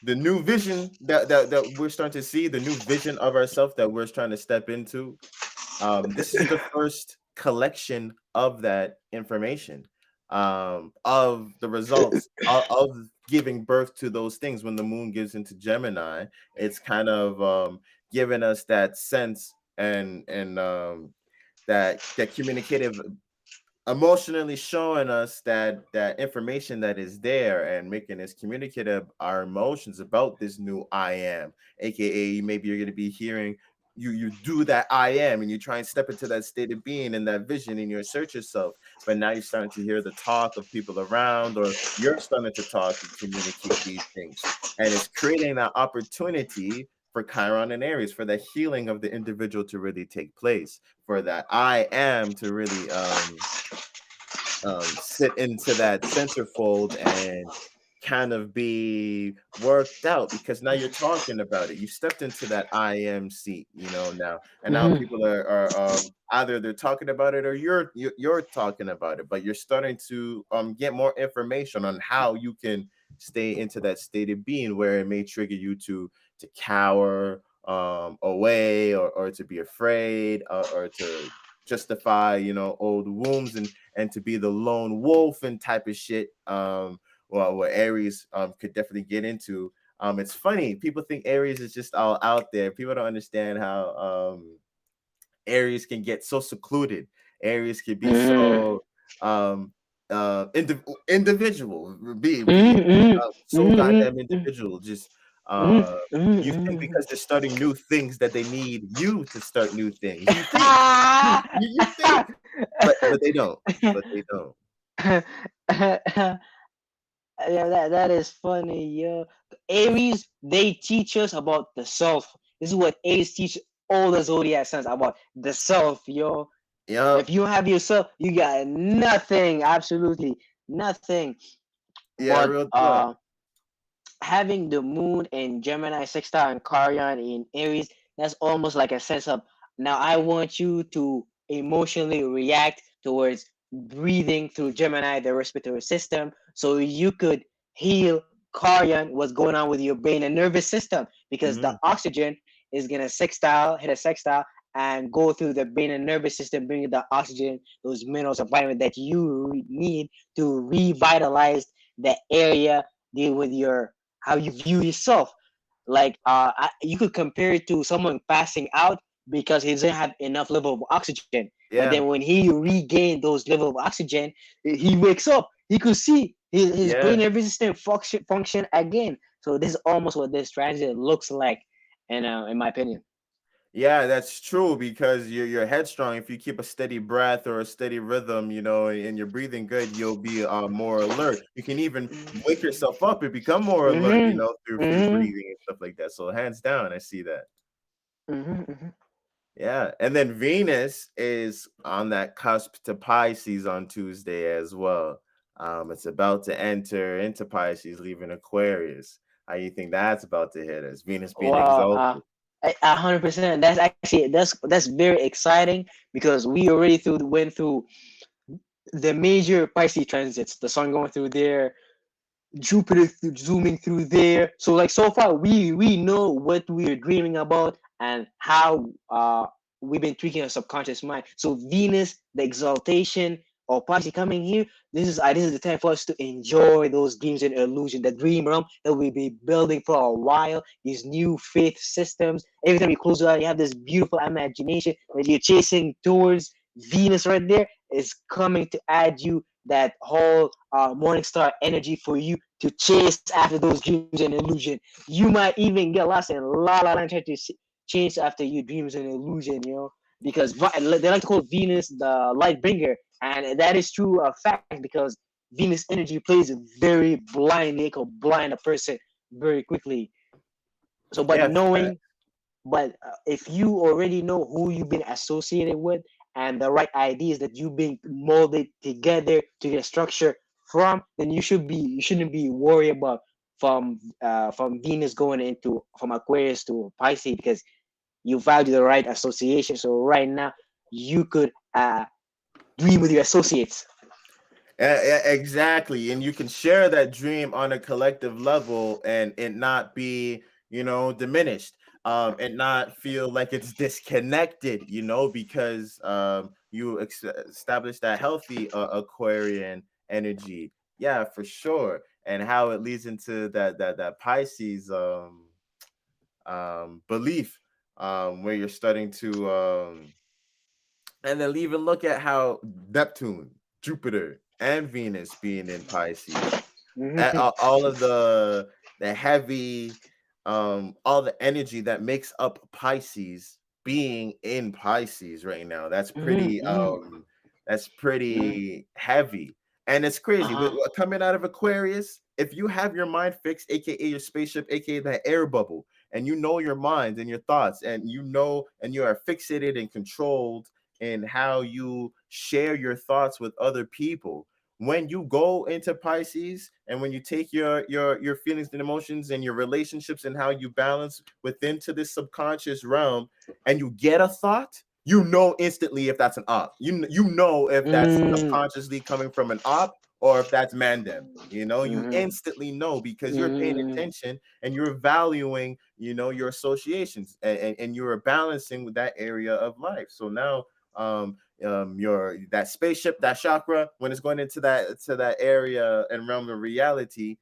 The new vision that we're starting to see, the new vision of ourselves that we're trying to step into. This is the first collection of that information. of the results of giving birth to those things. When the moon gives into Gemini, it's kind of giving us that sense and that communicative, emotionally showing us that information that is there and making us communicative our emotions about this new I am, aka maybe you're going to be hearing you do that I am, and you try and step into that state of being and that vision and you assert yourself, but now you're starting to hear the talk of people around, or you're starting to talk and communicate these things, and it's creating that opportunity for Chiron and Aries, for the healing of the individual to really take place, for that I am to really sit into that centerfold and kind of be worked out, because now you're talking about it. You stepped into that I am seat, now, and now Mhm. people are either they're talking about it, or you're talking about it, but you're starting to get more information on how you can stay into that state of being where it may trigger you to cower away, or to be afraid, or to justify old wounds, and to be the lone wolf and type of shit. Well, what Aries could definitely get into. It's funny, people think Aries is just all out there. People don't understand how Aries can get so secluded. Aries can be Mhm. so individual, be Mhm. so Mhm. goddamn Mhm. individual. Just Mhm. uh Mhm. you think Mhm. because they're starting new things that they need you to start new things. You think, Mhm. you think, but they don't. But they don't. Yeah, that is funny, yo. Aries, they teach us about the self. This is what Aries teach all the zodiac signs about the self, yo. If Yep. you have yourself, you got nothing, absolutely nothing. Yeah, But real talk. having the moon in Gemini, sextile, and Chiron in Aries, that's almost like a sense of now I want you to emotionally react towards breathing through Gemini, the respiratory system, so you could heal Chiron, what's going on with your brain and nervous system, because the Mhm. oxygen is gonna sextile, hit a sextile, and go through the brain and nervous system, bringing the oxygen, those minerals and vitamins that you need to revitalize the area, deal with your how you view yourself. Like you could compare it to someone passing out because he doesn't have enough level of oxygen. But then Yeah. when he regained those level of oxygen, he wakes up. He could see his brain Yeah. and nervous system function again. So this is almost what this transit looks like, and in my opinion. Yeah, that's true, because you're headstrong. If you keep a steady breath or a steady rhythm, and you're breathing good, you'll be more alert. You can even wake yourself up and become more alert, Mm-hmm. through Mm-hmm. breathing and stuff like that. So hands down, I see that. Mm-hmm. Yeah, and then Venus is on that cusp to Pisces on Tuesday as well. It's about to enter into Pisces, leaving Aquarius. How you think that's about to hit us? Venus being Well, exalted. 100%. That's actually that's very exciting because we already went through the major Pisces transits. The sun going through there, Jupiter zooming through there. So like so far, we know what we are dreaming about and how we've been tweaking our subconscious mind. So Venus, the exaltation of Pisces coming here. This is the time for us to enjoy those dreams and illusion, the dream realm that we'll be building for a while. These new faith systems. Every time you close your eye, you have this beautiful imagination that you're chasing towards. Venus right there is coming to add you that whole morning star energy for you to chase after those dreams and illusion. You might even get lost in la la land trying to chase after your dreams and illusion, because they like to call Venus the light bringer, and that is true fact because Venus energy plays very blindly, it could blind a person very quickly. So, but Yeah, knowing but if you already know who you've been associated with and the right ideas that you've been molded together to get structure from, then you shouldn't be worried about from Venus going into from Aquarius to Pisces because you value the right association. So right now you could dream with your associates. Exactly. And you can share that dream on a collective level and it not be, diminished. And not feel like it's disconnected, because you establish that healthy Aquarian energy. Yeah, for sure. And how it leads into that Pisces belief, where you're starting to and then even look at how Neptune, Jupiter, and Venus being in Pisces, all of the heavy, all the energy that makes up Pisces being in Pisces right now. That's pretty heavy. And it's crazy. Coming out of Aquarius, if you have your mind fixed, aka your spaceship, aka that air bubble, and you know your mind and your thoughts, and you know, and you are fixated and controlled in how you share your thoughts with other people. When you go into Pisces, and when you take your feelings and emotions and your relationships and how you balance within to this subconscious realm, and you get a thought, you know instantly if that's an op. You know if that's subconsciously coming from an op, or if that's mandem. You instantly know, because you're paying attention and you're valuing, your associations, and you're balancing with that area of life. So now, your that spaceship, that chakra, when it's going into that area and realm of reality,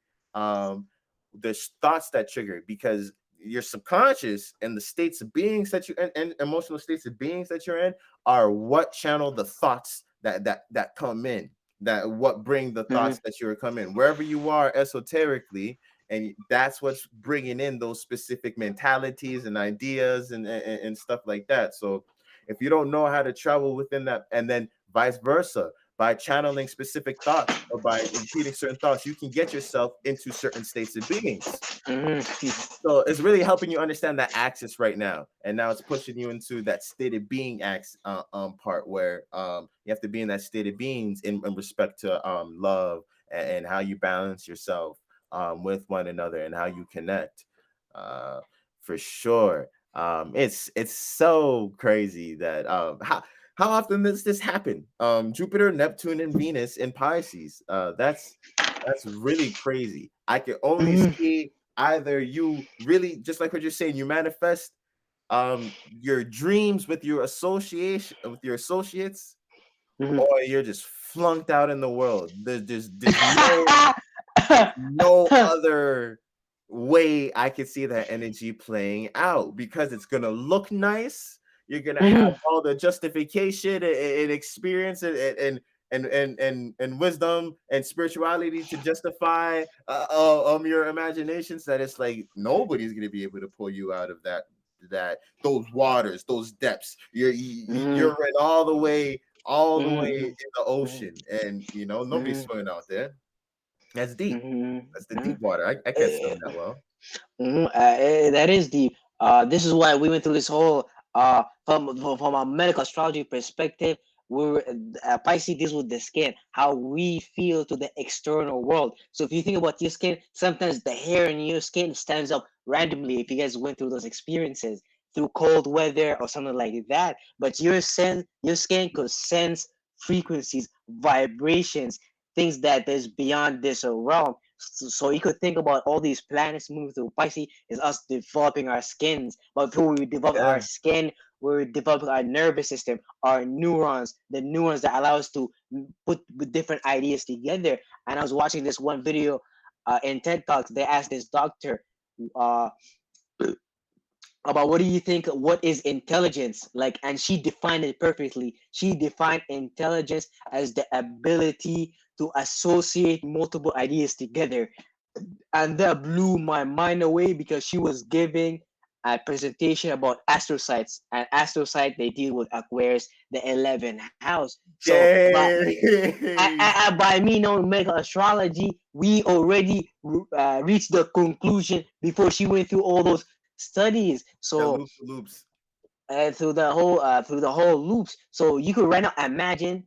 there's thoughts that trigger, because your subconscious and the states of beings that you and emotional states of beings that you're in are what channel the thoughts that come in, that what bring the thoughts that you're coming wherever you are esoterically, and that's what's bringing in those specific mentalities and ideas and stuff like that. So if you don't know how to travel within that, and then vice versa, by channeling specific thoughts or by repeating certain thoughts, you can get yourself into certain states of beings. So it's really helping you understand that axis right now, and now it's pushing you into that state of being part, where you have to be in that state of beings in respect to love, and how you balance yourself with one another, and how you connect, for sure. It's so crazy that how often does this happen? Jupiter, Neptune, and Venus in Pisces. That's really crazy. I can only see either you really, just like what you're saying, you manifest your dreams with your association with your associates, or you're just flunked out in the world. There's no other way I could see that energy playing out, because it's gonna look nice. You're gonna have all the justification and experience and wisdom and spirituality to justify your imaginations, that it's like nobody's gonna be able to pull you out of those waters, those depths. You're in all the way in the ocean, and nobody's swimming out there. That's deep. That's the deep water. I can't swim that well. That is deep. This is why we went through this whole from a medical astrology perspective. We're Pisces deals with the skin, how we feel to the external world. So if you think about your skin, sometimes the hair in your skin stands up randomly. If you guys went through those experiences through cold weather or something like that, but your skin could sense frequencies, vibrations, things that is beyond this realm. So you could think about all these planets moving through Pisces is us developing our skins. But before we develop our Yeah. skin, we're developing our nervous system, our neurons, the neurons that allow us to put different ideas together. And I was watching this one video in TED Talks. They asked this doctor uh, about what do you think, what is intelligence like, and she defined it perfectly. She defined intelligence as the ability to associate multiple ideas together, and that blew my mind away, because she was giving a presentation about astrocytes, and astrocyte, they deal with Aquarius, the 11th house. So Yay! by me knowing medical astrology, we already reached the conclusion before she went through all those studies. The So loops. through the whole loops. So you could right now imagine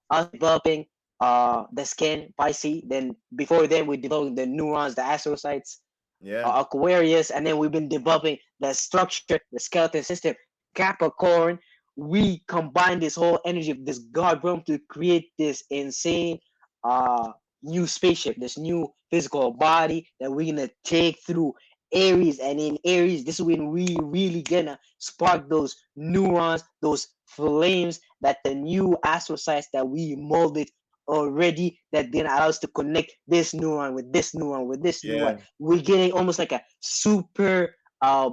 us developing the skin, Pisces. Then before then, we developing the neurons, the astrocytes, Yeah. Aquarius, and then we've been developing the structure, the skeleton system, Capricorn. We combine this whole energy of this God realm to create this insane uh new spaceship, this new physical body that we're gonna take through Aries. And in Aries, this is when we really gonna spark those neurons, those flames that the new astrocytes that we molded already that then allows to connect this neuron with this neuron with this neuron. Yeah. We're getting almost like a super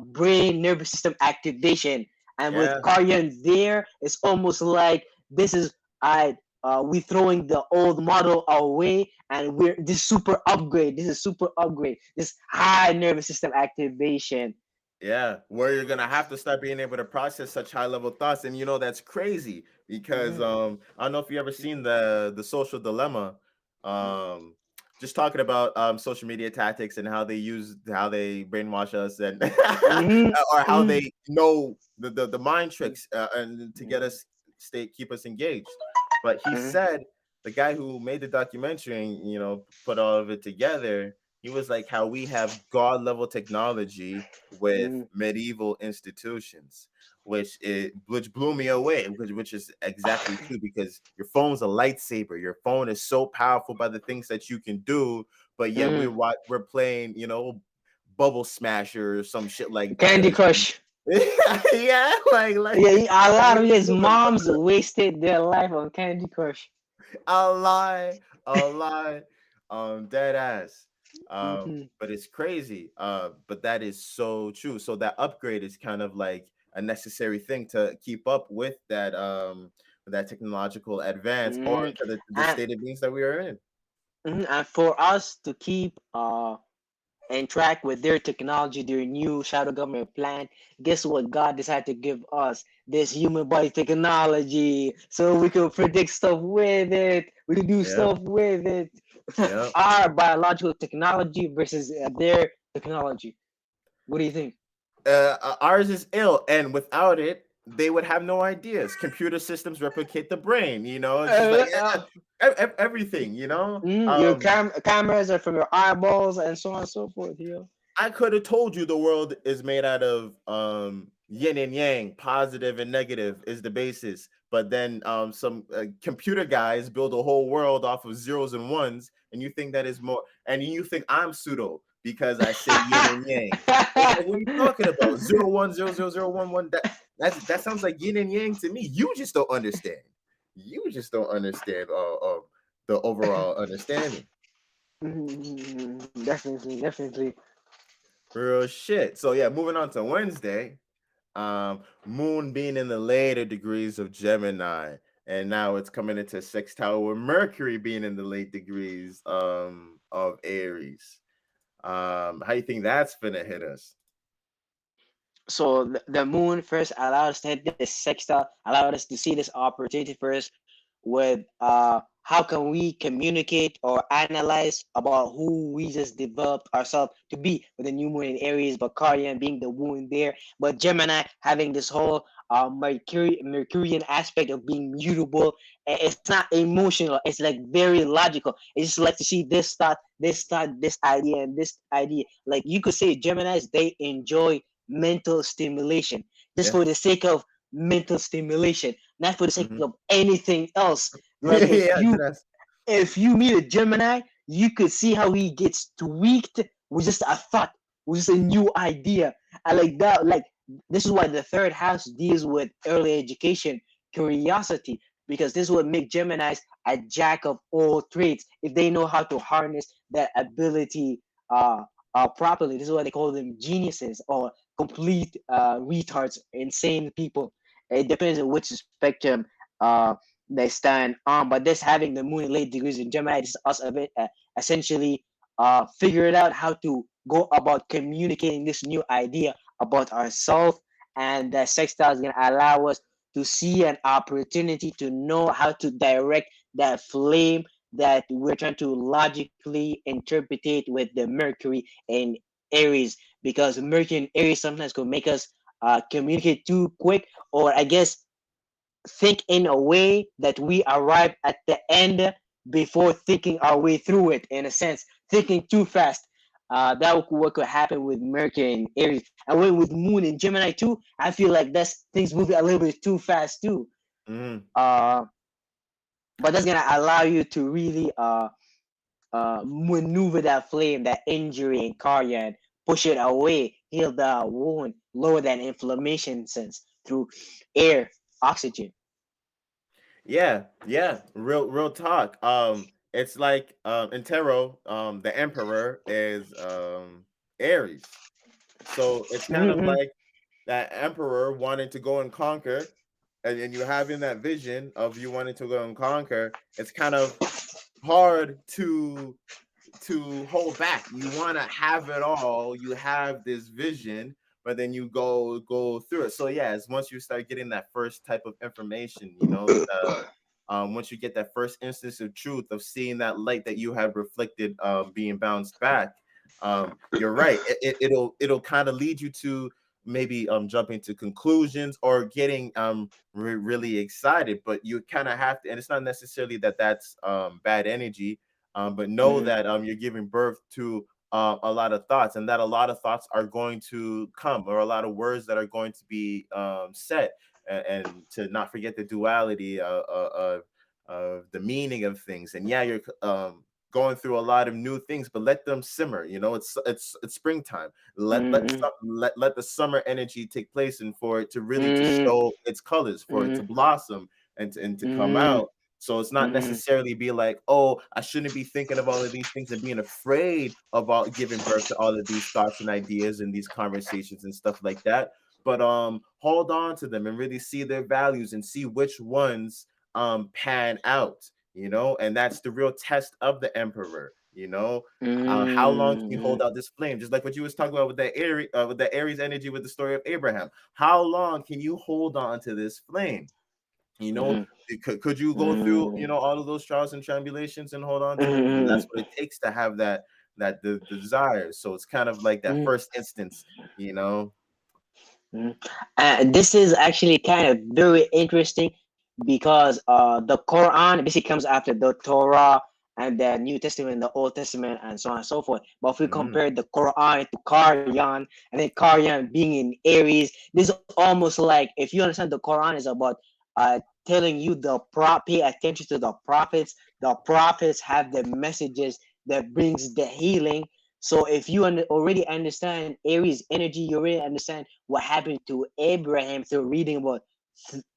brain nervous system activation. And with Yeah. Carrion there, it's almost like this is we throwing the old model away and we're this super upgrade. This is super upgrade. This high nervous system activation. Yeah, where you're gonna have to start being able to process such high level thoughts, and that's crazy because Mhm. I don't know if you ever seen the social dilemma, um, just talking about social media tactics and how they brainwash us and Mhm. or how Mhm. they know the mind tricks and to get us keep us engaged. But he Mhm. said the guy who made the documentary and put all of it together, he was like how we have god level technology with Mhm. medieval institutions, which blew me away, which is exactly true because your phone's a lightsaber. Your phone is so powerful by the things that you can do, but yet Mhm. we're playing, Bubble Smasher or some shit like that. Candy Crush. Yeah, like Yeah, a what lot are of you his doing, moms wasted their life on Candy Crush. a lie, dead ass. Mhm. But it's crazy. But that is so true. So that upgrade is kind of like a necessary thing to keep up with that technological advance or Mhm. to the And, state of beings that we are in. and for us to keep and track with their technology, their new shadow government plan, guess what? God decided to give us this human body technology so we can predict stuff with it. We can do Yeah, stuff with it. yeah. Our biological technology versus their technology. What do you think? Ours is ill, and without it, they would have no ideas. Computer systems replicate the brain. It's just like Uh, everything. your cameras are from your eyeballs and so on and so forth. I could have told you the world is made out of yin and yang, positive and negative is the basis. But then some computer guys build a whole world off of zeros and ones, and you think that is more, and you think I'm pseudo because I say yin and yang. It's like, what are you talking about? 0 1 0 0 0 1 1. That sounds like yin and yang to me. You just don't understand. You just don't understand the overall understanding. Definitely, definitely. Real shit. So yeah, moving on to Wednesday. Moon being in the later degrees of Gemini, and now it's coming into sextile with Mercury being in the late degrees of Aries. How you think that's gonna hit us? So the moon first allowed us to hit this sextile, allowed us to see this opportunity first with how can we communicate or analyze about who we just developed ourselves to be with the new moon in Aries, but Cardian being the wound there, but Gemini having this whole Mercurian aspect of being mutable. It's not emotional, it's like very logical. It's just like to see this idea, and this idea. Like you could say Geminis, they enjoy mental stimulation just Yeah. for the sake of mental stimulation, not for the sake Hmm. of anything else. Like Yeah, that's if you meet a Gemini, you could see how he gets tweaked with just a thought, with just a new idea. I like that. Like this is why the third house deals with early education, curiosity, because this would make Geminis a jack of all trades if they know how to harness that ability properly. This is why they call them geniuses or complete retards, insane people. It depends on which spectrum they stand on. But this having the moon in late degrees in Gemini, this is us a bit, essentially figuring out how to go about communicating this new idea about ourselves. And the sextile is going to allow us to see an opportunity to know how to direct that flame that we're trying to logically interpretate with the Mercury in Aries, because Mercury in Aries sometimes could make us communicate too quick, or I guess think in a way that we arrive at the end before thinking our way through it, in a sense, thinking too fast. That what could happen with Mercury and Aries, and when with Moon and Gemini too. I feel like that's things moving a little bit too fast too. mm, Uh, but that's gonna allow you to really maneuver that flame, that injury in cardia, and push it away, heal the wound, lower that inflammation sense through air, oxygen. Yeah, real talk. It's like in tarot, the emperor is Aries. So it's kind of Mm-hmm, like that emperor wanting to go and conquer, and you having that vision of you wanting to go and conquer. It's kind of hard to hold back. You want to have it all. You have this vision, but then you go through it. So yeah, it's once you start getting that first type of information, once you get that first instance of truth of seeing that light that you have reflected, being bounced back, you're right. It'll kind of lead you to maybe jumping to conclusions or getting really excited. But you kind of have to, and it's not necessarily that that's bad energy, but know mm-hmm, that you're giving birth to a lot of thoughts, and that a lot of thoughts are going to come, or a lot of words that are going to be said, and to not forget the duality of the meaning of things. And yeah, you're going through a lot of new things, but let them simmer. It's springtime. mm-hmm, Let the summer energy take place, and for it to really to mm-hmm, show its colors, for it to blossom and to come mm-hmm, out. So it's not mm-hmm, necessarily be like, oh, I shouldn't be thinking of all of these things and being afraid about giving birth to all of these thoughts and ideas and these conversations and stuff like that. But hold on to them and really see their values and see which ones pan out, and that's the real test of the emperor. How long can you mm-hmm, hold out this flame? Just like what you was talking about with that Aries energy, with the story of Abraham. How long can you hold on to this flame? You know, mm-hmm, could you go through, all of those trials and tribulations and hold on to it? mm-hmm, That's what it takes to have the desire. So it's kind of like that mm-hmm. first instance, you know. Mhm. This is actually kind of very interesting because the Quran basically comes after the Torah and the New Testament, the Old Testament, and so on and so forth. But if we Mm, compare the Quran to Karyan, and then Karyan being in Aries, this is almost like, if you understand, the Quran is about telling you pay attention to the prophets. The prophets have the messages that brings the healing. So if you already understand Aries energy, you already understand what happened to Abraham through reading about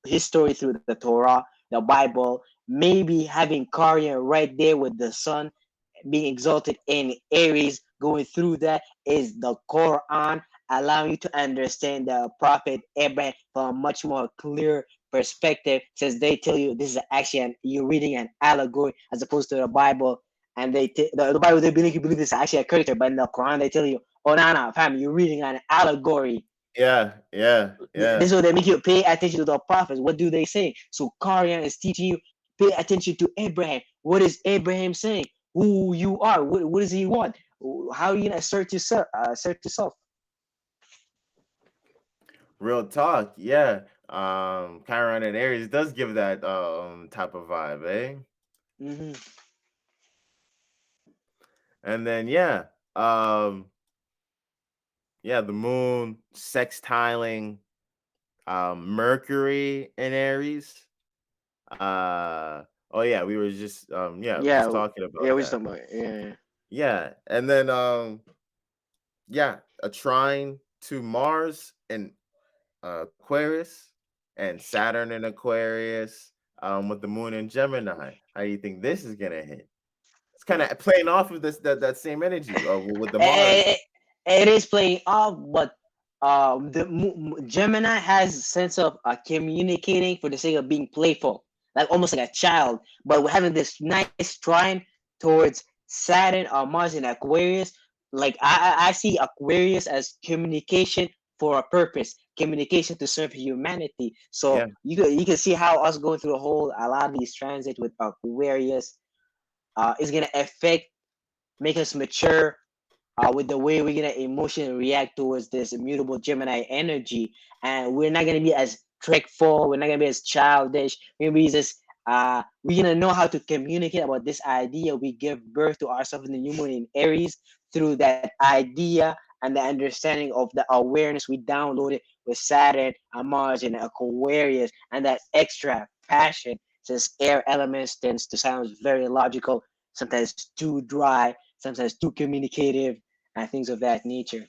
his story through the Torah, the Bible, maybe having Karyan right there with the sun being exalted in Aries, going through that is the Quran, allowing you to understand the Prophet Abraham from a much more clear perspective, since they tell you this is actually you're reading an allegory as opposed to the Bible. And the Bible, they believe this is actually a character, but in the Quran they tell you, oh no, no, fam, you're reading an allegory. yeah. This is what they make you pay attention to the prophets. What do they say? So Karyan is teaching you, pay attention to Abraham. What is Abraham saying? Who you are? What does he want? How are you gonna assert yourself? Assert yourself. Real talk, yeah. Chiron and Aries does give that type of vibe, eh? Mm-hmm. And then um, the moon sextiling Mercury in Aries. Oh yeah, we were just Yeah, talking about yeah. We're just that. talking about yeah. Yeah, and then a trine to Mars and Aquarius, and Saturn in Aquarius, with the moon in Gemini. How do you think this is gonna hit? It's kind of playing off of that same energy with the Mars. Eh, it is playing off, but Gemini has a sense of communicating for the sake of being playful, like almost like a child. But we're having this nice trine towards Saturn or Mars in Aquarius. Like I see Aquarius as communication for a purpose, communication to serve humanity. So Yeah, you can see how us going through a lot of these transits with Aquarius is gonna affect, make us mature with the way we're gonna emotionally react towards this immutable Gemini energy, and we're not gonna be as trickful. We're not gonna be as childish. We're gonna be just we're gonna know how to communicate about this idea. We give birth to ourselves in the new moon in Aries through that idea and the understanding of the awareness we downloaded with Saturn and Mars and Aquarius, and that extra passion. Since air elements tends to sound very logical, sometimes too dry, sometimes too communicative, and things of that nature.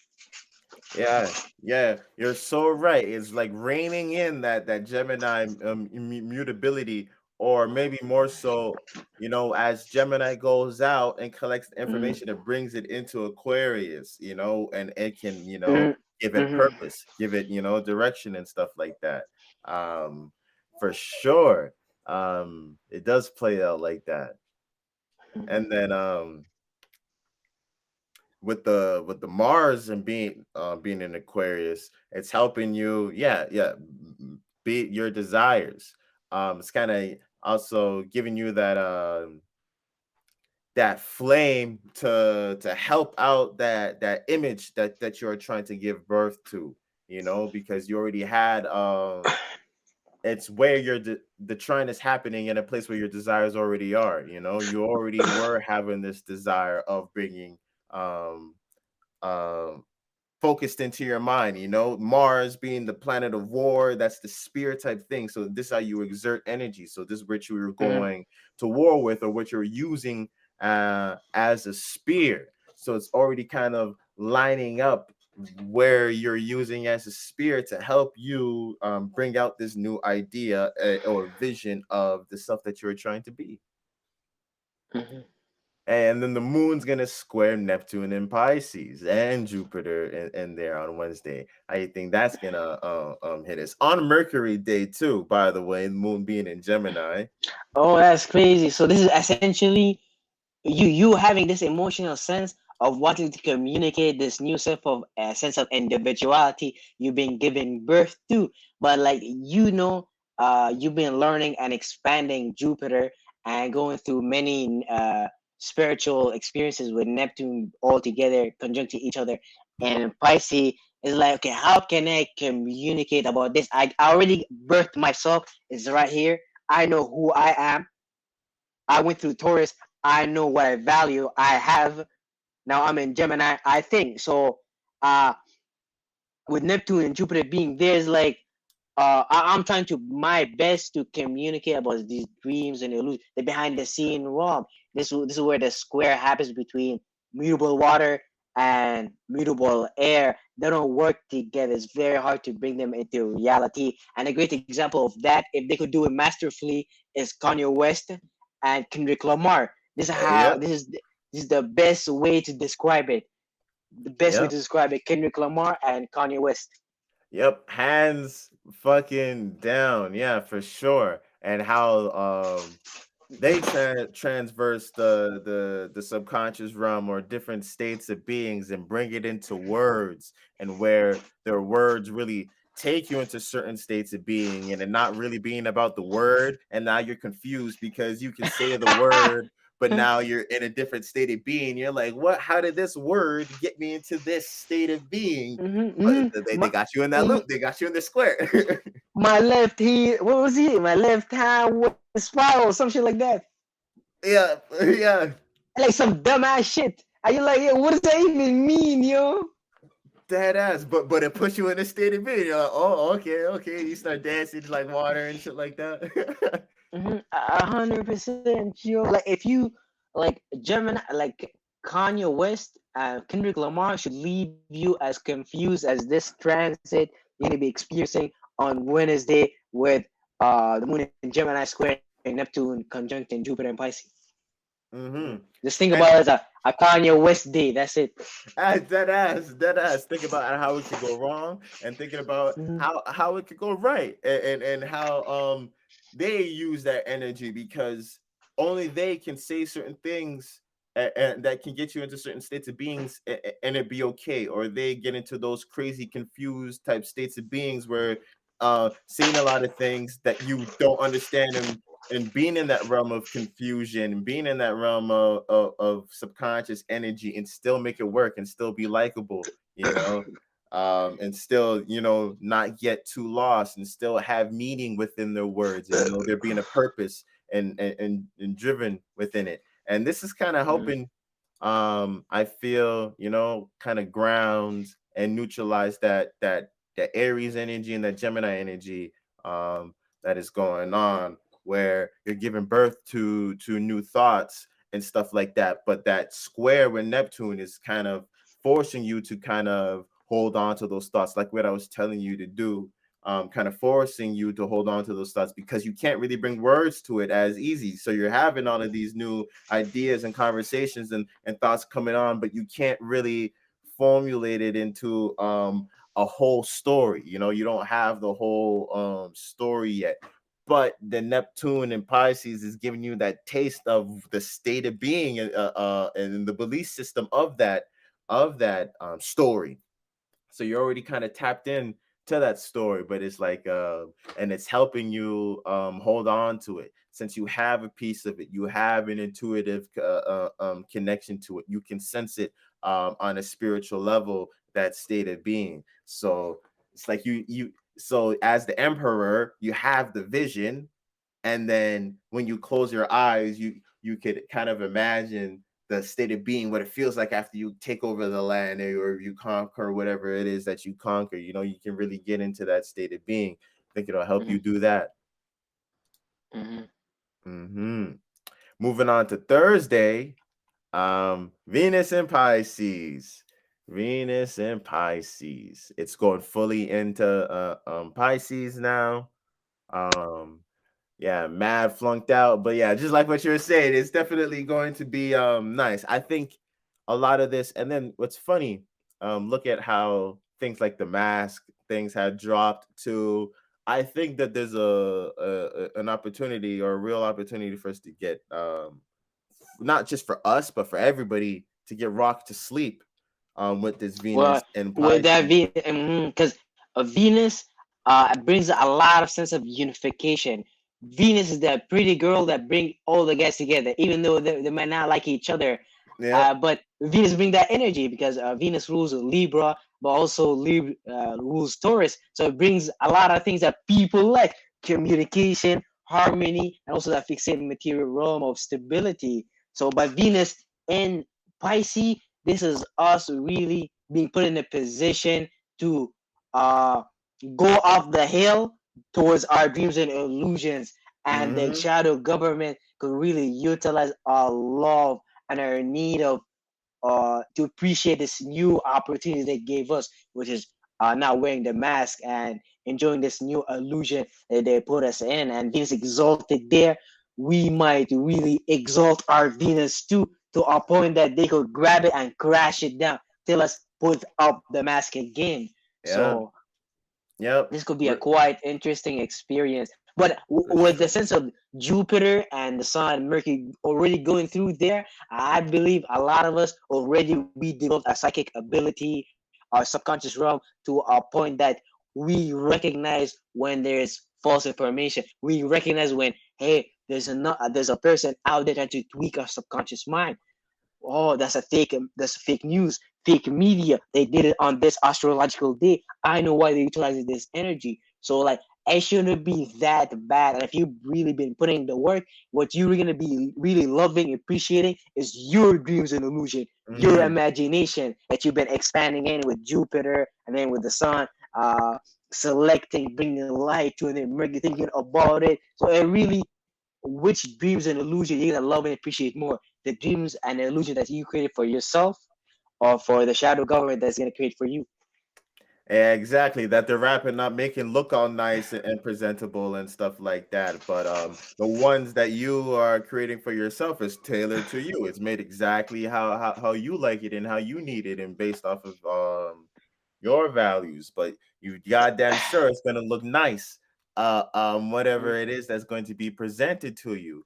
yeah. You're so right. It's like reining in that Gemini mutability or maybe more so, as Gemini goes out and collects the Mhm. information, it brings it into Aquarius, and it can, Mhm. give it Mhm. purpose, give it, direction and stuff like that. Um, for sure. It does play out like that. And then with the Mars and being in Aquarius, it's helping you, yeah, beat your desires. It's kind of also giving you that flame to help out that image that you're trying to give birth to, because you already had it's where the trine is happening in a place where your desires already are. You already were having this desire of bringing um um focused into your mind. Mars being the planet of war, that's the spirit type thing. So this is how you exert energy. So this is what you're Mhm. going to war with, or what you're using as a spear. So it's already kind of lining up where you're using as a spear to help you bring out this new idea or vision of the stuff that you're trying to be. Mhm. And then the moon's gonna square Neptune in Pisces and Jupiter in there on Wednesday. I think that's gonna hit us on Mercury Day too. By the way, the moon being in Gemini. Oh, that's crazy. So this is essentially you having this emotional sense of wanting to communicate this new sense of individuality you've been giving birth to, but like you've been learning and expanding Jupiter and going through many spiritual experiences with Neptune all together conjuncting each other, and Pisces is like, okay, how can I communicate about this? I already birthed myself, it's right here. I know who I am. I went through Taurus. I know what I value. I have. Now I'm in Gemini. I think so. Uh, with Neptune and Jupiter being there, is like I'm trying to my best to communicate about these dreams and illusions, the behind the scene realm. This is where the square happens between mutable water and mutable air. They don't work together. It's very hard to bring them into reality. And a great example of that, if they could do it masterfully, is Kanye West and Kendrick Lamar. This is how Yep, this is the best way to describe it. The best way yep, to describe it: Kendrick Lamar and Kanye West. yep. Hands fucking down, yeah, for sure. And how they transverse the subconscious realm or different states of beings and bring it into words, and where their words really take you into certain states of being, and it not really being about the word, and now you're confused because you can say the word but now you're in a different state of being. You're like, what, how did this word get me into this state of being? Mm-hmm, But mm-hmm. they got you in that loop, they got you in the square. My left hand, what was it? My left hand was spiral, some shit like that. Yeah, yeah. Like some dumbass shit. And you're like, yo, what does that even mean, yo? Dead ass, but it puts you in a state of being. You're like, oh, okay, okay. You start dancing like water and shit like that. 100%, yo. Like if you like Gemini, like Kanye West and Kendrick Lamar should leave you as confused as this transit you're gonna be experiencing on Wednesday with the moon in Gemini squaring Neptune conjuncting Jupiter and Pisces. hmm Just think And about it as a Kanye West day. That's it. dead ass. Think about how it could go wrong, and thinking about Mhm. how it could go right, and how they use that energy, because only they can say certain things and that can get you into certain states of beings, and it be okay, or they get into those crazy confused type states of beings where saying a lot of things that you don't understand, and being in that realm of confusion, and being in that realm of subconscious energy, and still make it work and still be likable, and still, not get too lost, and still have meaning within their words, and there being a purpose and driven within it. And this is kind of Mhm. helping, I feel, kind of ground and neutralize that Aries energy and that Gemini energy that is going on, where you're giving birth to new thoughts and stuff like that. But that square with Neptune is kind of forcing you to kind of hold on to those thoughts, like what I was telling you to do, kind of forcing you to hold on to those thoughts because you can't really bring words to it as easy. So you're having all of these new ideas and conversations and thoughts coming on, but you can't really formulate it into a whole story. You know, you don't have the whole story yet. But the Neptune and Pisces is giving you that taste of the state of being and the belief system of that story. So you're already kind of tapped in to that story, but it's like and it's helping you hold on to it. Since you have a piece of it, you have an intuitive connection to it. You can sense it on a spiritual level, that state of being. So it's like so as the emperor, you have the vision, and then when you close your eyes, you could kind of imagine the state of being, what it feels like after you take over the land, or you conquer whatever it is that you conquer. You know, you can really get into that state of being. I think it'll help you Mm-hmm. do that. Mm-hmm. Hmm. Moving on to Thursday, Venus and Pisces. Venus and Pisces. It's going fully into Pisces now. Um, Yeah, mad flunked out. But yeah, just like what you were saying, it's definitely going to be nice. I think a lot of this, and then what's funny, look at how things like the mask things had dropped to. I think that there's an opportunity, or a real opportunity for us to get not just for us, but for everybody to get rocked to sleep with this Venus Well, and with that Pisces. Because Venus brings a lot of sense of unification. Venus is that pretty girl that bring all the guys together, even though they might not like each other. Yep. But Venus bring that energy because Venus rules Libra, but also rules Taurus. So it brings a lot of things that people like: communication, harmony, and also that fixated material realm of stability. So by Venus in Pisces, this is us really being put in a position to uh, go off the hill towards our dreams and illusions. And the Mm-hmm. shadow government could really utilize our love and our need of to appreciate this new opportunity they gave us, which is now wearing the mask and enjoying this new illusion that they put us in. And Venus exalted there, we might really exalt our Venus too, to a point that they could grab it and crash it down till us put up the mask again. Yeah. So Yep. this could be a quite interesting experience. But For with the sure. sense of Jupiter and the Sun and Mercury already going through there, I believe a lot of us already we developed a psychic ability, our subconscious realm, to a point that we recognize when there's false information. We recognize when, hey, there's a person out there trying to tweak our subconscious mind. Oh, that's fake news, fake media. They did it on this astrological day. I know why they utilized this energy. So like it shouldn't be that bad. And if you've really been putting the work, what you're gonna be really loving, appreciating is your dreams and illusion, your Mm-hmm. imagination that you've been expanding in with Jupiter and then with the sun, selecting, bringing light to it, and Mercury thinking about it. So it really, which dreams and illusion you're gonna love and appreciate more, the dreams and the illusion that you created for yourself or for the shadow government that's gonna create for you. Yeah, exactly. That they're rapping, not making look all nice and presentable and stuff like that. But the ones that you are creating for yourself is tailored to you. It's made exactly how you like it and how you need it, and based off of your values. But you goddamn sure it's gonna look nice. Whatever it is that's going to be presented to you.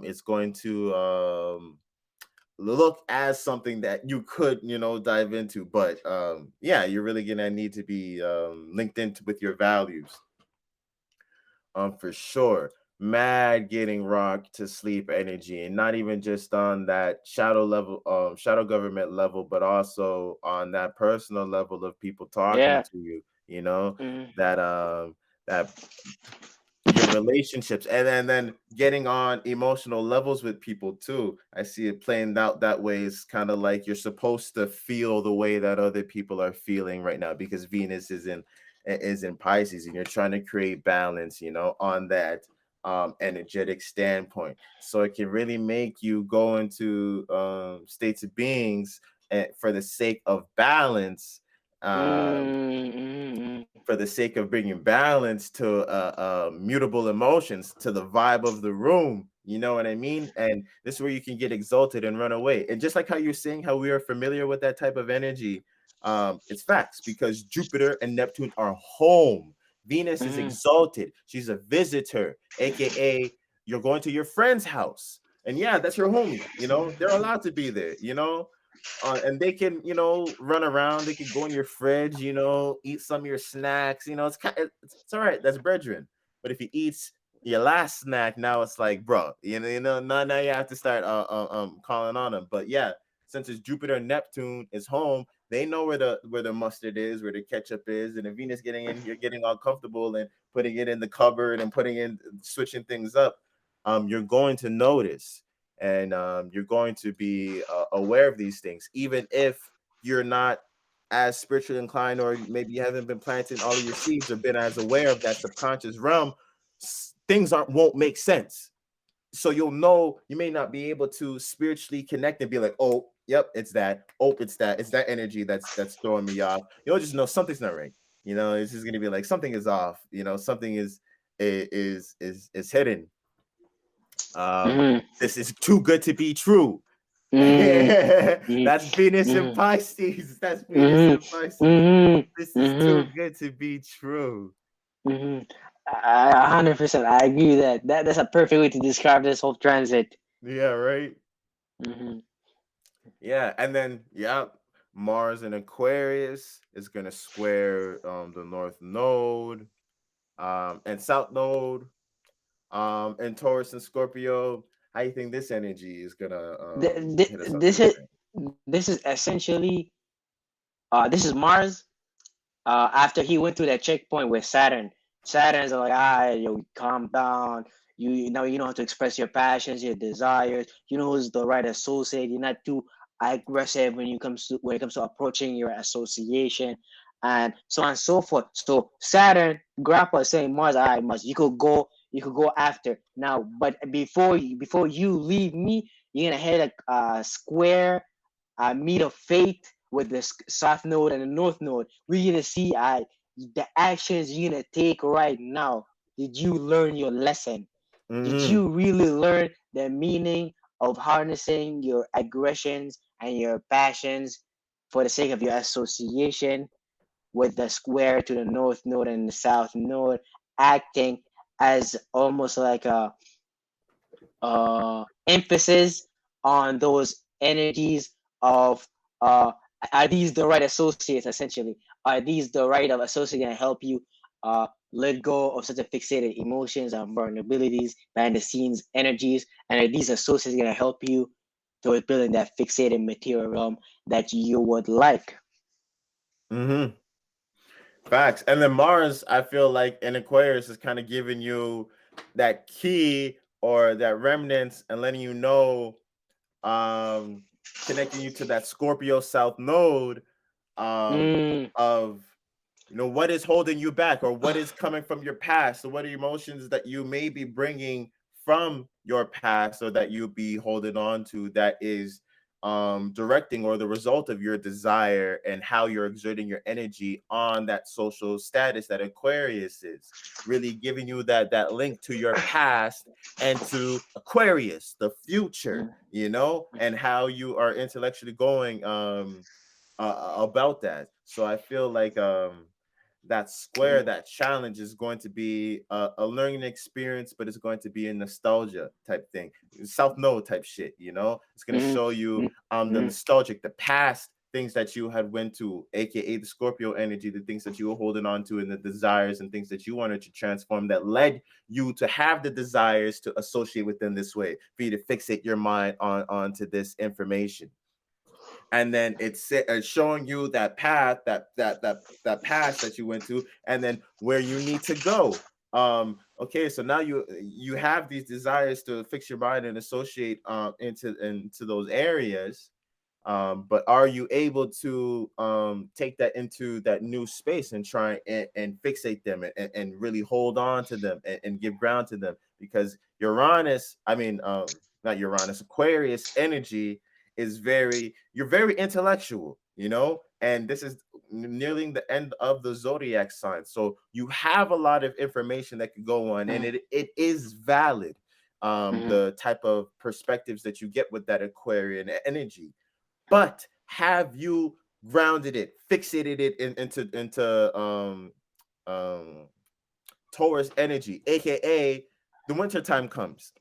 It's going to look as something that you could, dive into. But yeah, you're really gonna need to be linked into with your values, for sure. Mad getting rocked to sleep energy, and not even just on that shadow level, shadow government level, but also on that personal level of people talking Yeah. to you, you know, Mm-hmm. that that your relationships, and then getting on emotional levels with people too. I see it playing out that way. It's kind of like you're supposed to feel the way that other people are feeling right now, because Venus is in Pisces, and you're trying to create balance, on that energetic standpoint. So it can really make you go into states of beings, for the sake of balance, For the sake of bringing balance to mutable emotions, to the vibe of the room. You know what I mean? And this is where you can get exalted and run away. And just like how you're saying how we are familiar with that type of energy, it's facts, because Jupiter and Neptune are home. Venus is exalted. She's a visitor, aka you're going to your friend's house. And yeah, that's your homie. You know, they're allowed to be there, you know, and they can, you know, run around. They can go in your fridge, you know, eat some of your snacks. You know, it's all right. That's brethren. But if he eats your last snack, now it's like, bro, now you have to start calling on him. But yeah, since it's Jupiter and Neptune is home, they know where the mustard is, where the ketchup is, and if Venus getting in here, getting all comfortable and putting it in the cupboard and putting in switching things up, you're going to notice, and you're going to be aware of these things, even if you're not as spiritually inclined, or maybe you haven't been planting all of your seeds or been as aware of that subconscious realm. Things won't make sense. So you'll know, you may not be able to spiritually connect and be like, oh, yep, it's that. Oh, it's that energy that's throwing me off. You'll just know something's not right. You know, it's just gonna be like something is off. You know, something is hidden. This is too good to be true. That's Venus and Pisces. That's Venus and Pisces. This is too good to be true. 100%. I agree with that. That's a perfect way to describe this whole transit. Yeah, right. Mm-hmm. Yeah, and then yeah, Mars in Aquarius is gonna square the North Node, and South Node, and Taurus and Scorpio. How you think this energy is gonna hit us up This is today? essentially this is Mars after he went through that checkpoint with Saturn. Saturn's like, yo, calm down. You know how to express your passions, your desires. You know who's the right associate. You're not too aggressive when it comes to approaching your association, and so on and so forth. So Saturn, Grandpa is saying, Mars, all right, Mars, you could go after now, but before you leave me, you're gonna hit a square meet of fate with the south node and the north node. We're gonna see the actions you're gonna take right now. Did you learn your lesson? Did Mm-hmm. you really learn the meaning of harnessing your aggressions and your passions for the sake of your association with the square to the north node and the south node, acting as almost like a emphasis on those energies of are these the right associates essentially? Are these the right of associates that help you let go of such a fixated emotions and vulnerabilities, behind the scenes energies, and are these associates going to help you towards building that fixated material realm that you would like? Mm-hmm. Facts. And then Mars, I feel like in Aquarius is kind of giving you that key or that remnants and letting you know, um, connecting you to that Scorpio South node, Mm, of, you know, what is holding you back, or what is coming from your past. So what are emotions that you may be bringing from your past, or that you be holding on to, that is directing or the result of your desire, and how you're exerting your energy on that social status that Aquarius is, really giving you that link to your past and to Aquarius, the future, mm, you know, and how you are intellectually going about that. So I feel like that square, mm, that challenge is going to be a learning experience, but it's going to be a nostalgia type thing, South Node type shit. You know, it's going to mm, show you mm, the mm, nostalgic, the past things that you had went to, aka the Scorpio energy, the things that you were holding on to, and the desires and things that you wanted to transform, that led you to have the desires to associate with them this way, for you to fixate your mind onto this information. And then it's showing you that path, that past that you went to, and then where you need to go. Okay, so now you have these desires to fix your mind and associate into those areas, but are you able to take that into that new space and try and fixate them, and really hold on to them, and give ground to them? Because Uranus, I mean, not Uranus, Aquarius energy is you're very intellectual, you know, and this is nearing the end of the zodiac sign. So you have a lot of information that could go on, and it is valid. The type of perspectives that you get with that Aquarian energy, but have you grounded it, fixated it into Taurus energy, aka the wintertime comes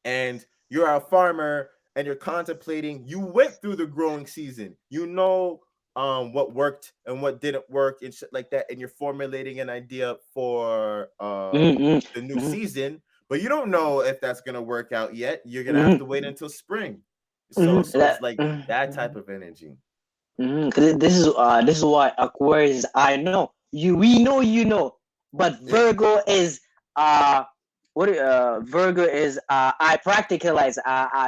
and you're a farmer and you're contemplating, you went through the growing season, you know what worked and what didn't work and shit like that, and you're formulating an idea for the new season, but you don't know if that's gonna work out yet. You're gonna have to wait until spring. So it's like that type of energy. This is why Aquarius, I know you, we know, you know, but Yeah. Virgo is Virgo is I practicalize,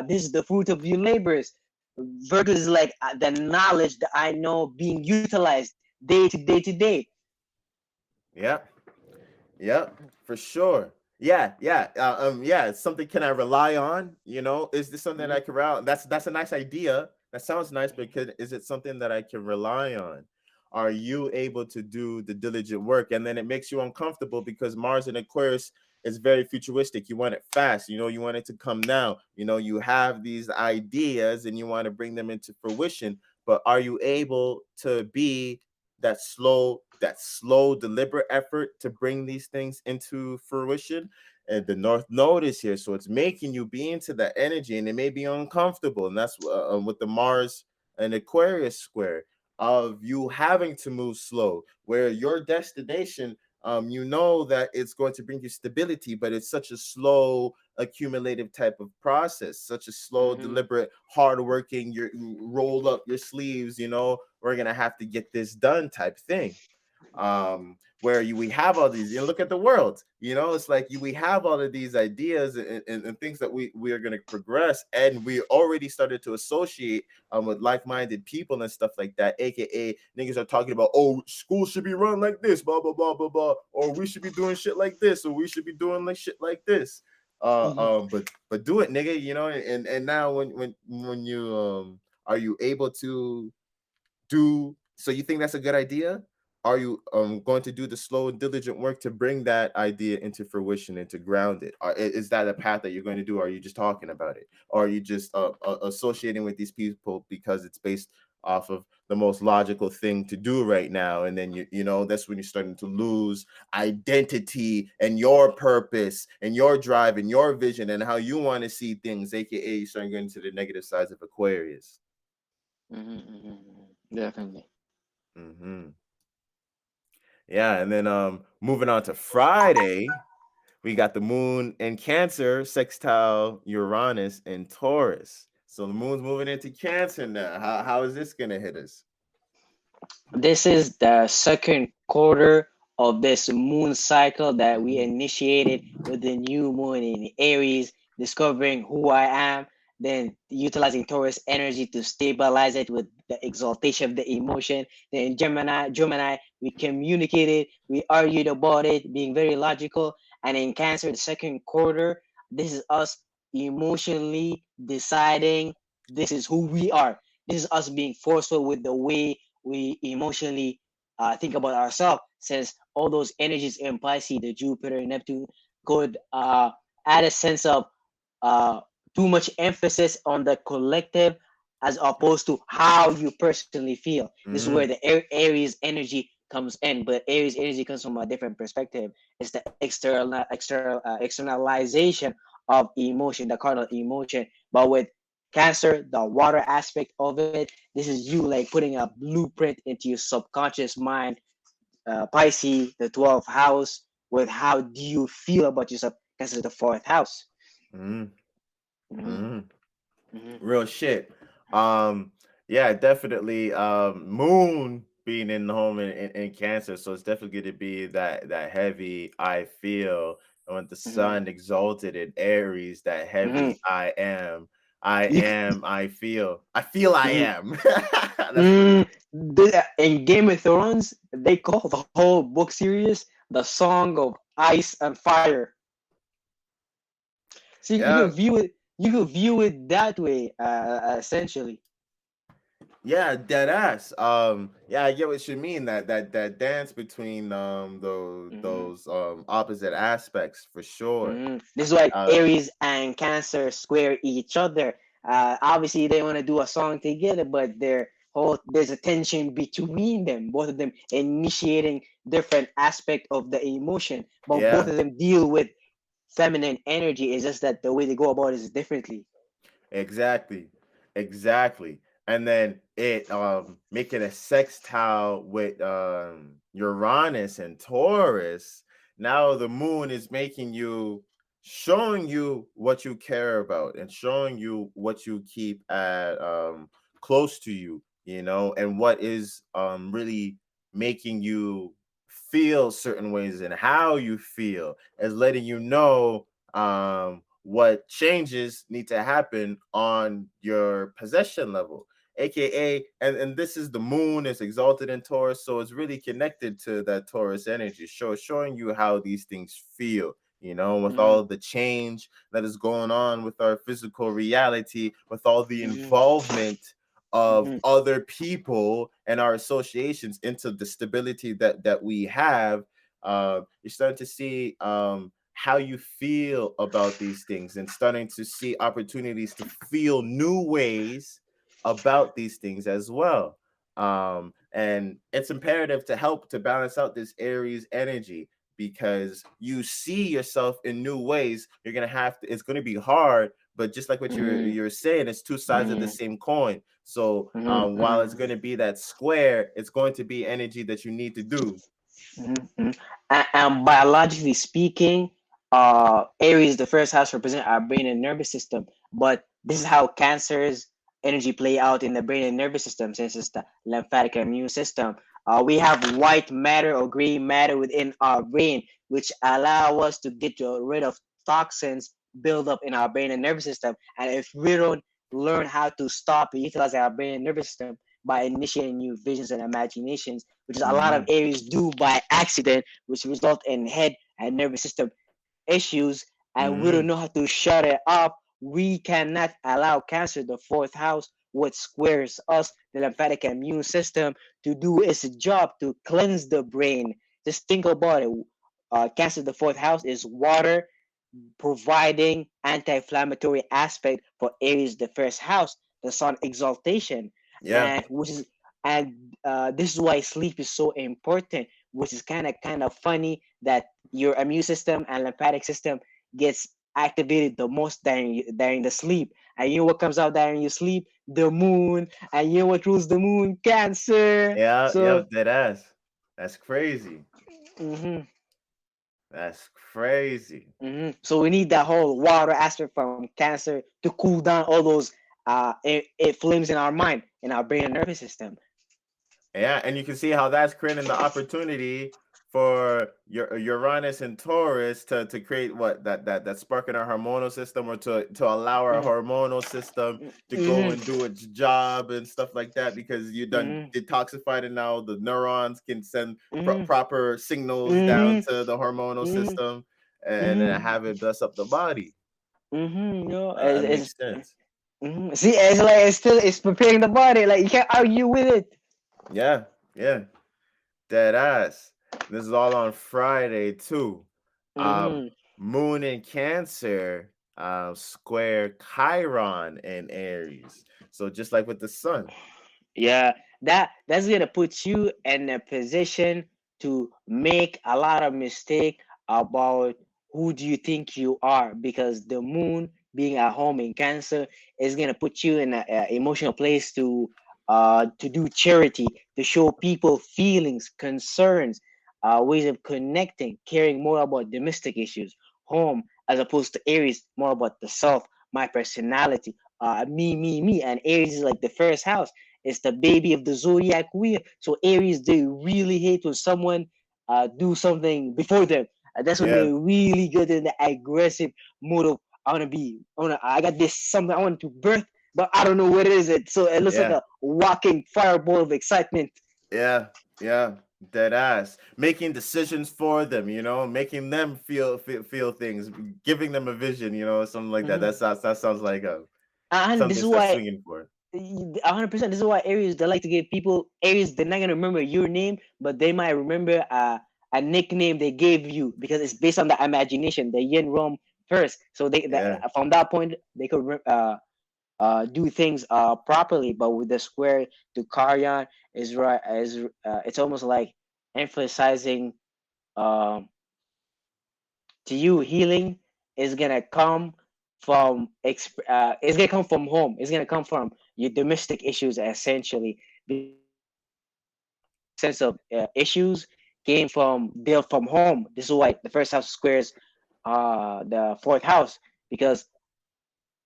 this is the fruit of your labors. Virgo is like the knowledge that I know being utilized day to day to day. Yep. Yep, for sure. Yeah. It's something can I rely on? Is this something I can rely on? That's a nice idea. That sounds nice, but is it something that I can rely on? Are you able to do the diligent work? And then it makes you uncomfortable because Mars in Aquarius is very futuristic. You want it fast. You want it to come now. You have these ideas and you want to bring them into fruition. But are you able to be that slow, deliberate effort to bring these things into fruition? And the North Node is here, so it's making you be into that energy, and it may be uncomfortable. And that's with the Mars and Aquarius square of you having to move slow, where your destination, you know that it's going to bring you stability, but it's such a slow, accumulative type of process, such a slow, deliberate, hardworking. You roll up your sleeves. We're gonna have to get this done type thing. Where we have all these, look at the world, it's like we have all of these ideas and things that we are going to progress, and we already started to associate with like-minded people and stuff like that, aka niggas are talking about, oh, school should be run like this, blah blah blah blah blah, or we should be doing shit like this, or we should be doing like shit like this. But do it, nigga, and now when you are you able to do so? You think that's a good idea? Are you going to do the slow and diligent work to bring that idea into fruition and to ground it? Is that a path that you're going to do? Or are you just talking about it? Or are you just associating with these people because it's based off of the most logical thing to do right now? And then that's when you're starting to lose identity and your purpose and your drive and your vision and how you want to see things, aka you start getting to the negative sides of Aquarius. Definitely. Yeah, and then moving on to Friday, we got the moon in Cancer, sextile Uranus in Taurus. So the moon's moving into Cancer now. How is this gonna hit us? This is the second quarter of this moon cycle that we initiated with the new moon in Aries, discovering who I am, then utilizing Taurus energy to stabilize it with the exaltation of the emotion. Then in Gemini, we communicated, we argued about it, being very logical. And in Cancer, the second quarter, this is us emotionally deciding this is who we are. This is us being forceful with the way we emotionally think about ourselves, since all those energies in Pisces, the Jupiter and Neptune, could add a sense of too much emphasis on the collective as opposed to how you personally feel. This is where the Aries energy comes in, but Aries energy comes from a different perspective. It's the externalization of emotion, the cardinal emotion. But with Cancer, the water aspect of it, this is you like putting a blueprint into your subconscious mind. Pisces, the 12th house, with how do you feel about yourself? Cancer, the 4th house. Real shit. Yeah, definitely. Moon being in the home in Cancer, so it's definitely going to be that heavy I feel. And with the sun exalted in Aries, that heavy I am. I am, I feel. I feel I am. In Game of Thrones, they call the whole book series the Song of Ice and Fire. So you Yeah. can view it. You can view it that way, essentially. Yeah, dead ass. Yeah, I get what you mean. That dance between Mhm. those opposite aspects for sure. This is why Uh, Aries and Cancer square each other. Obviously, they want to do a song together, but there's a tension between them. Both of them initiating different aspect of the emotion, but both yeah, of them deal with feminine energy. It's just that the way they go about it is differently. exactly, exactly. And then it making a sextile with Uranus and Taurus. Now the moon is making you, showing you what you care about and showing you what you keep at close to you, and what is really making you feel certain ways and how you feel, as letting you know what changes need to happen on your possession level, aka, and this is the moon is exalted in Taurus, so it's really connected to that Taurus energy, showing you how these things feel, with Mm-hmm, all the change that is going on with our physical reality, with all the mm-hmm, involvement of mm-hmm, other people and our associations into the stability that we have. You're starting to see how you feel about these things and starting to see opportunities to feel new ways about these things as well. And it's imperative to help to balance out this Aries energy, because you see yourself in new ways. You're gonna have to, it's gonna be hard, but just like what mm-hmm, you're saying, it's two sides of the mm-hmm, same coin. So mm-hmm, while mm-hmm. it's going to be that square, it's going to be energy that you need to do. Mm-hmm. And biologically speaking, Aries, the first house, represent our brain and nervous system. But this is how Cancer's energy play out in the brain and nervous system, since it's the lymphatic and immune system. We have white matter or gray matter within our brain, which allow us to get rid of toxins build up in our brain and nervous system. And if we don't learn how to stop and utilize our brain and nervous system by initiating new visions and imaginations, which is a lot of Hmm. Aries do by accident, which result in head and nervous system issues, and we don't Hmm. know how to shut it up. We cannot allow Cancer, the fourth house, what squares us, the lymphatic and immune system, to do its job to cleanse the brain. Just think about it. Cancer, the fourth house, is water, providing anti-inflammatory aspect for Aries, the first house, the sun exaltation, Yeah. and which is and this is why sleep is so important. Which is kind of funny that your immune system and lymphatic system gets activated the most during the sleep. And you know what comes out during your sleep? The moon. And you know what rules the moon? Cancer. Yeah. Yeah. So. Dead ass. That's crazy. Mhm. That's crazy. So we need that whole water aspect from Cancer to cool down all those flames in our mind, in our brain and nervous system. Yeah, and you can see how that's creating the opportunity for your Uranus and Taurus to create what that spark in our hormonal system, or to allow our Mm-hmm. hormonal system to go Mm-hmm. and do its job and stuff like that, because you done Mm-hmm. detoxified, and now the neurons can send Mm-hmm. proper signals down Mm-hmm. to the hormonal Mm-hmm. system, and then Mm-hmm. have it bless up the body. Mm-hmm. That makes sense. See, it's like it's preparing the body. Like you can't argue with it. Yeah, yeah. Dead ass. This is all on Friday too. Um, Mm-hmm. Moon in Cancer, square Chiron in Aries. So just like with the sun. Yeah, that's gonna put you in a position to make a lot of mistake about who do you think you are, because the moon being at home in Cancer is gonna put you in a emotional place to do charity, to show people feelings, concerns, ways of connecting, caring more about domestic issues, home, as opposed to Aries, more about the self, my personality, me, and Aries is like the first house. It's the baby of the zodiac wheel. So Aries, they really hate when someone do something before them. That's when Yeah, they really get in the aggressive mode of I got this something I want to birth, but I don't know what it is. So it looks like yeah, a walking fireball of excitement. yeah, yeah. Dead ass. Making decisions for them, making them feel things, giving them a vision, something like that. Mhm. That sounds like And this something is to start why swinging for. 100%. This is why Aries, they like to give people Aries. They're not gonna remember your name, but they might remember a nickname they gave you because it's based on the imagination, the yin realm first. So Yeah. from that point they could do things properly. But with the square to Karyan is right is it's almost like emphasizing um to you healing is gonna come it's gonna come from home. It's gonna come from your domestic issues essentially. Sense of issues came from built from home. This is why the first house squares the fourth house, because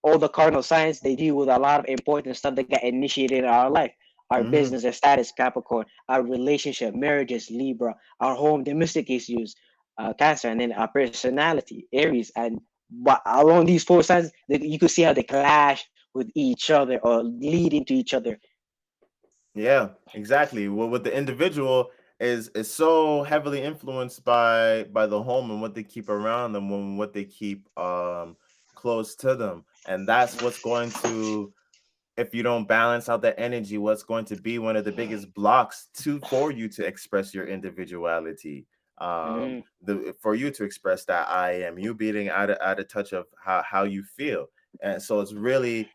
all the cardinal signs they deal with a lot of important stuff that got initiated in our life. Our Hmm. business, our status, Capricorn, our relationship, marriages, Libra, our home, domestic issues, Cancer, and then our personality, Aries. And but along these four signs, you could see how they clash with each other or lead into each other. Yeah, exactly. Well, with the individual is so heavily influenced by the home and what they keep around them, and what they keep close to them, and that's what's going to, if you don't balance out that energy, what's going to be one of the biggest blocks to for you to express your individuality. Mm-hmm, The For you to express that I am, you being out of touch of how you feel. And so it's really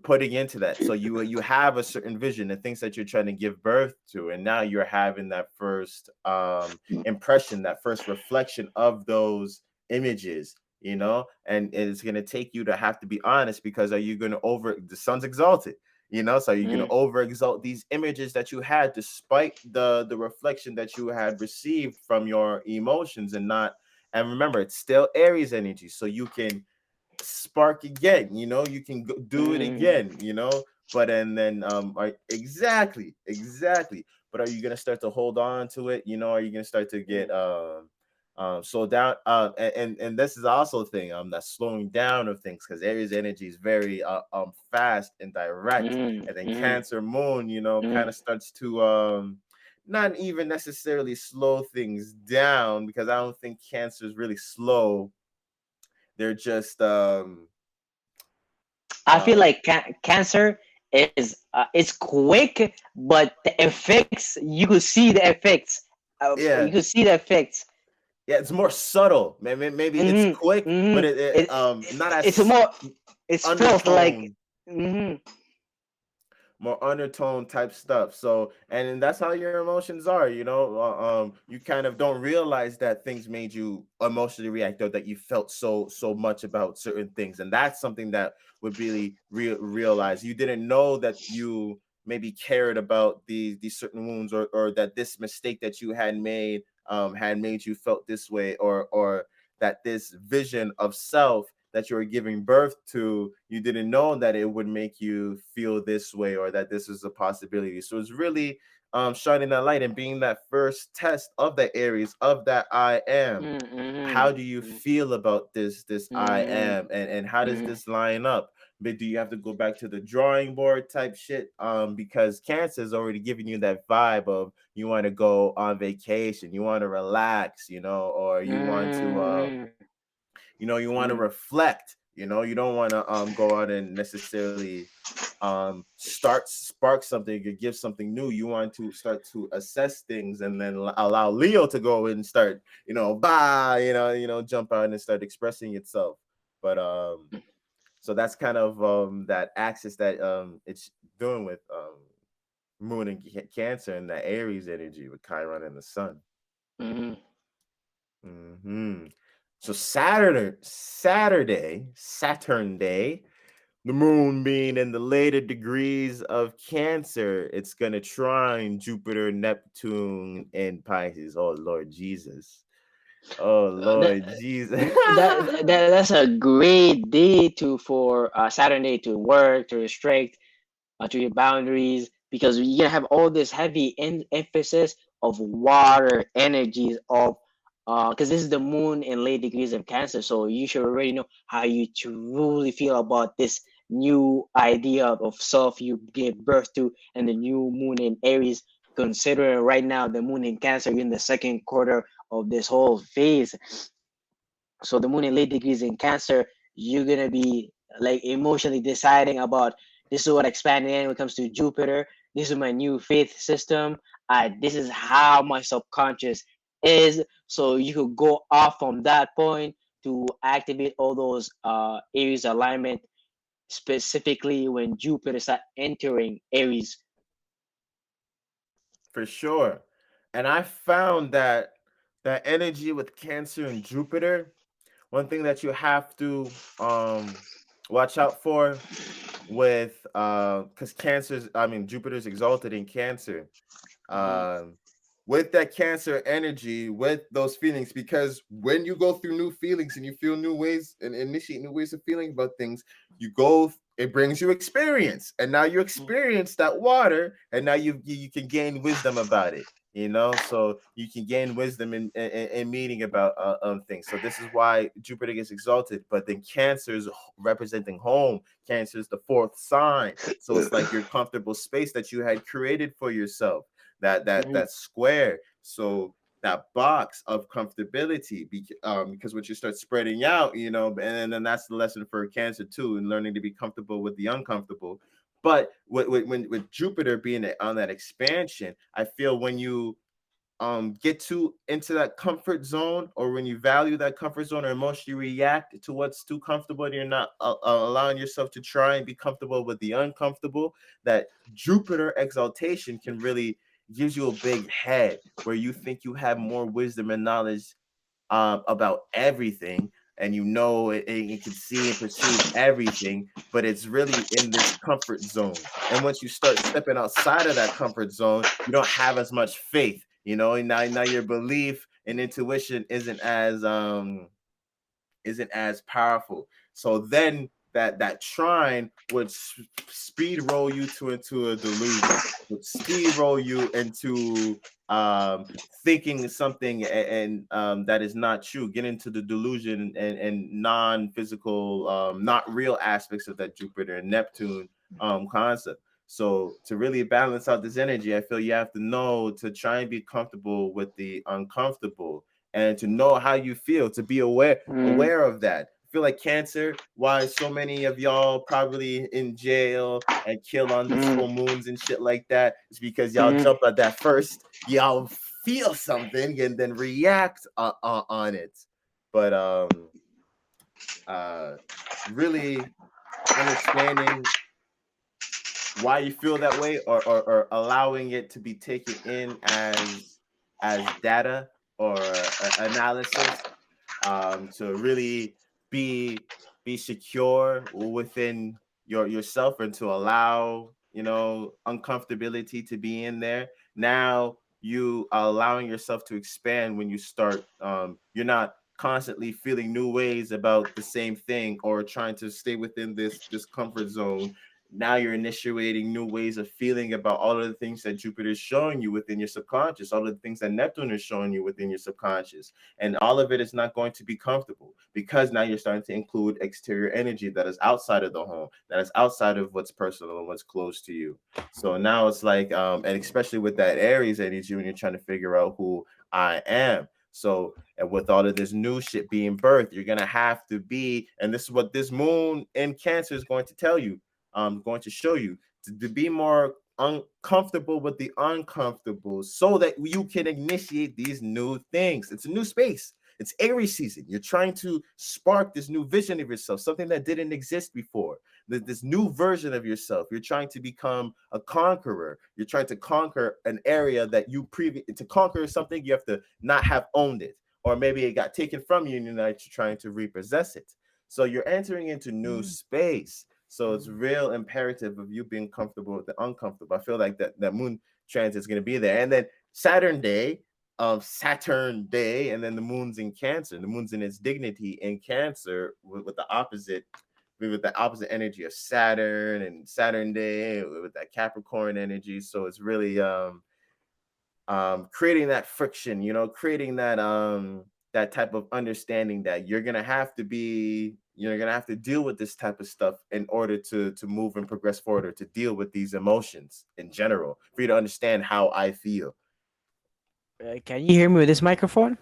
putting into that. So you have a certain vision and things that you're trying to give birth to, and now you're having that first impression, that first reflection of those images, and it's going to take you to have to be honest, because are you going to over the sun's exalted, so you're going to mm-hmm, over exalt these images that you had, despite the reflection that you had received from your emotions, and remember, it's still Aries energy, so you can spark again, you can do it mm-hmm, again, but and then exactly, but are you going to start to hold on to it, are you going to start to get slow down, and this is also a thing, that slowing down of things, because Aries energy is very fast and direct, and then mm-hmm, Cancer moon, kind mm-hmm. of starts to not even necessarily slow things down, because I don't think Cancer is really slow. They're just I feel um like Cancer is it's quick, but the effects you could see the effects. You yeah, could see the effects. yeah, it's more subtle. Maybe it's Hmm. quick, but Hmm. it It, not it's as more. It's felt like. undertone, Hmm. more undertone type stuff. So, and that's how your emotions are, you kind of don't realize that things made you emotionally react, or that you felt so much about certain things, and that's something that would really realize. You didn't know that you maybe cared about these certain wounds, or that this mistake that you had made you felt this way, or that this vision of self that you were giving birth to, you didn't know that it would make you feel this way, or that this is a possibility. So it's really shining that light and being that first test of the Aries, of that I am. Mm-hmm. How do you feel about this I Mm-hmm. am, and how does Mm-hmm. this line up? But do you have to go back to the drawing board type shit? Because Cancer is already giving you that vibe of, you want to go on vacation, you want to relax, or you want to reflect, you don't want to go out and necessarily spark something or give something new. You want to start to assess things, and then allow Leo to go and start, jump out and start expressing itself. But so that's kind of that axis that it's doing with moon and Cancer, and the Aries energy with Chiron and the sun. Mm-hmm. Hmm. So Saturn Day, the moon being in the later degrees of Cancer, it's gonna trine Jupiter, Neptune, and Pisces. Oh Lord Jesus. Oh That, Lord Jesus. that's a great day to for Saturday to work to restrict to your boundaries, because you're gonna have all this heavy emphasis of water energies of because this is the moon in late degrees of Cancer, so you should already know how you truly feel about this new idea of self you gave birth to, and the new moon in Aries. Considering right now the moon in Cancer, you're in the second quarter of this whole phase, so the moon in late degrees in Cancer, you're gonna be like emotionally deciding about This is what expanding when it comes to Jupiter. This is my new faith system. This is how my subconscious is. So you could go off from that point to activate all those Aries alignment, specifically when Jupiter start entering Aries. For sure. And I found that that energy with Cancer and Jupiter, one thing that you have to watch out for with because Cancer's, I mean, Jupiter's exalted in Cancer. Mm-hmm. um, with that Cancer energy, with those feelings, because when you go through new feelings and you feel new ways and initiate new ways of feeling about things, it brings you experience, and now you experience that water, and now you can gain wisdom about it. So you can gain wisdom in meeting about things. So this is why Jupiter gets exalted, but then Cancer is representing home. Cancer is the fourth sign, so it's like your comfortable space that you had created for yourself, that square, so that box of comfortability, because once you start spreading out, and then that's the lesson for Cancer too, and learning to be comfortable with the uncomfortable. But with Jupiter being on that expansion, I feel when you get too into that comfort zone, or when you value that comfort zone, or emotionally react to what's too comfortable, and you're not allowing yourself to try and be comfortable with the uncomfortable, that Jupiter exaltation can really gives you a big head where you think you have more wisdom and knowledge about everything, and and you can see and perceive everything, but it's really in this comfort zone. And once you start stepping outside of that comfort zone, you don't have as much faith, and now your belief and intuition isn't as powerful. So then that trine would speed roll you into a delusion, would speed roll you into um thinking something, and that is not true, get into the delusion and non-physical, not real aspects of that Jupiter and Neptune concept. So to really balance out this energy, I feel you have to know to try and be comfortable with the uncomfortable, and to know how you feel, to be aware of that. I feel like Cancer, why so many of y'all probably in jail and kill on these full moons and shit like that, is because y'all jump at that first, y'all feel something and then react on it. But uh really understanding why you feel that way, or allowing it to be taken in as data or analysis, to really be secure within yourself, and to allow uncomfortability to be in there. Now you are allowing yourself to expand when you start, you're not constantly feeling new ways about the same thing, or trying to stay within this comfort zone. Now you're initiating new ways of feeling about all of the things that Jupiter is showing you within your subconscious, all of the things that Neptune is showing you within your subconscious. And all of it is not going to be comfortable, because now you're starting to include exterior energy that is outside of the home, that is outside of what's personal and what's close to you. So now it's like, and especially with that Aries energy, when you're trying to figure out who I am. So, and with all of this new shit being birthed, you're gonna have to be, and this is what this moon in Cancer is going to tell you, going to show you, to be more uncomfortable with the uncomfortable, so that you can initiate these new things. It's a new space. It's Aries season. You're trying to spark this new vision of yourself, something that didn't exist before. This new version of yourself. You're trying to become a conqueror. You're trying to conquer an area that to conquer something, you have to not have owned it, or maybe it got taken from you, and you're trying to repossess it. So you're entering into new space. So it's real imperative of you being comfortable with the uncomfortable. I feel like that moon transit is going to be there. And then Saturn Day, and then the moon's in Cancer. The moon's in its dignity in Cancer, with the opposite energy of Saturn, and Saturn Day with that Capricorn energy. So it's really creating that friction, creating that type of understanding that you're gonna have to deal with this type of stuff in order to move and progress forward, or to deal with these emotions in general, for you to understand how I feel. Can you hear me with this microphone?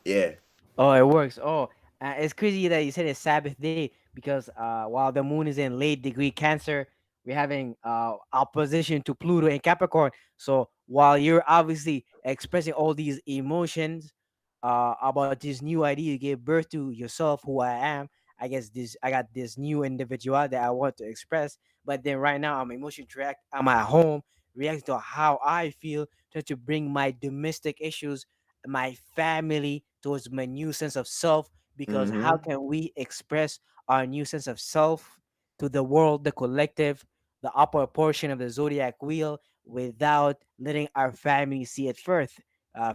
Yeah. Oh, it works. Oh, it's crazy that you said it's Sabbath day because while the moon is in late degree Cancer, we're having opposition to Pluto and Capricorn. So while you're obviously expressing all these emotions about this new idea you gave birth to yourself, who I am, I guess this I got this new individual that I want to express. But then right now I'm emotionally react. I'm at home reacting to how I feel, trying to bring my domestic issues, my family towards my new sense of self. Because how Mm-hmm. can we express our new sense of self to the world, the collective, the upper portion of the zodiac wheel, without letting our family see it first?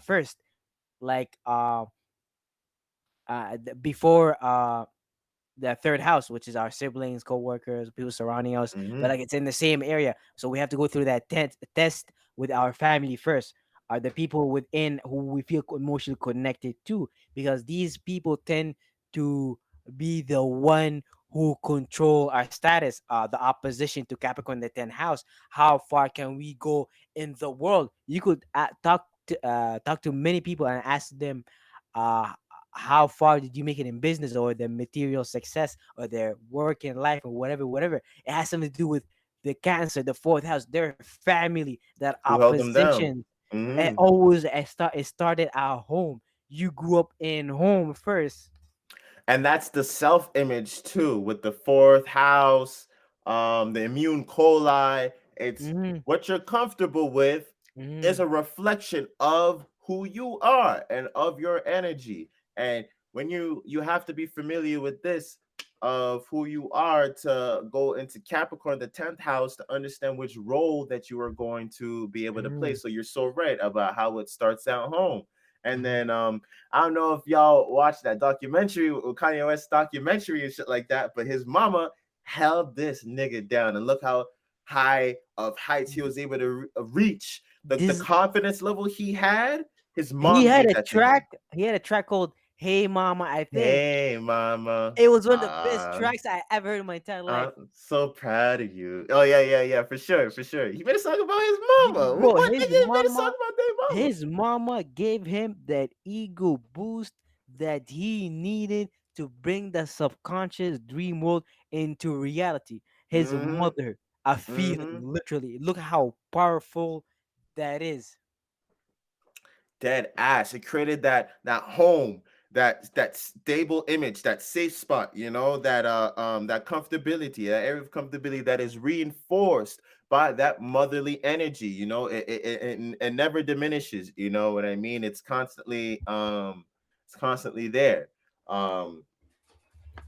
First, like before the third house, which is our siblings, co-workers, people surrounding us, but Mm-hmm. like it's in the same area. So we have to go through that test with our family first. Are the people within who we feel emotionally connected to? Because these people tend to be the one who control our status. The opposition to Capricorn, the 10th house. How far can we go in the world? You could talk to many people and ask them, uh, how far did you make it in business, or the material success, or their work in life, or whatever. It has something to do with the Cancer, the fourth house, their family, that Who held them down? opposition. It Mm-hmm. always it started at home. You grew up in home first. And that's the self-image too, with the fourth house, the immune coli. It's Hmm. what you're comfortable with is Hmm. a reflection of who you are and of your energy. And when you have to be familiar with this, of who you are, to go into Capricorn, the 10th house, to understand which role that you are going to be able to play. Hmm. So you're so right about how it starts at home. And Hmm. then I don't know if y'all watched that documentary, Kanye West documentary and shit like that, but his mama held this nigga down, and look how high of heights he was able to reach. The This confidence level he had, his he mom had gave a that to track. him. He had a track called "Hey Mama," I think. Hey, mama. It was one of the best tracks I ever heard in my entire life. I'm so proud of you. Oh yeah, yeah, yeah, for sure, for sure. He made a song about his mama. Bro, What nigga made a song about their mama? his mama gave him that ego boost that he needed to bring the subconscious dream world into reality. His Mm-hmm. mother, a feeling, Mm-hmm. literally. Look how powerful that is. Dead ass. It created that home, that stable image, that safe spot, that comfortability, that area of comfortability that is reinforced by that motherly energy. It never diminishes. You know what I mean? It's constantly there. Um,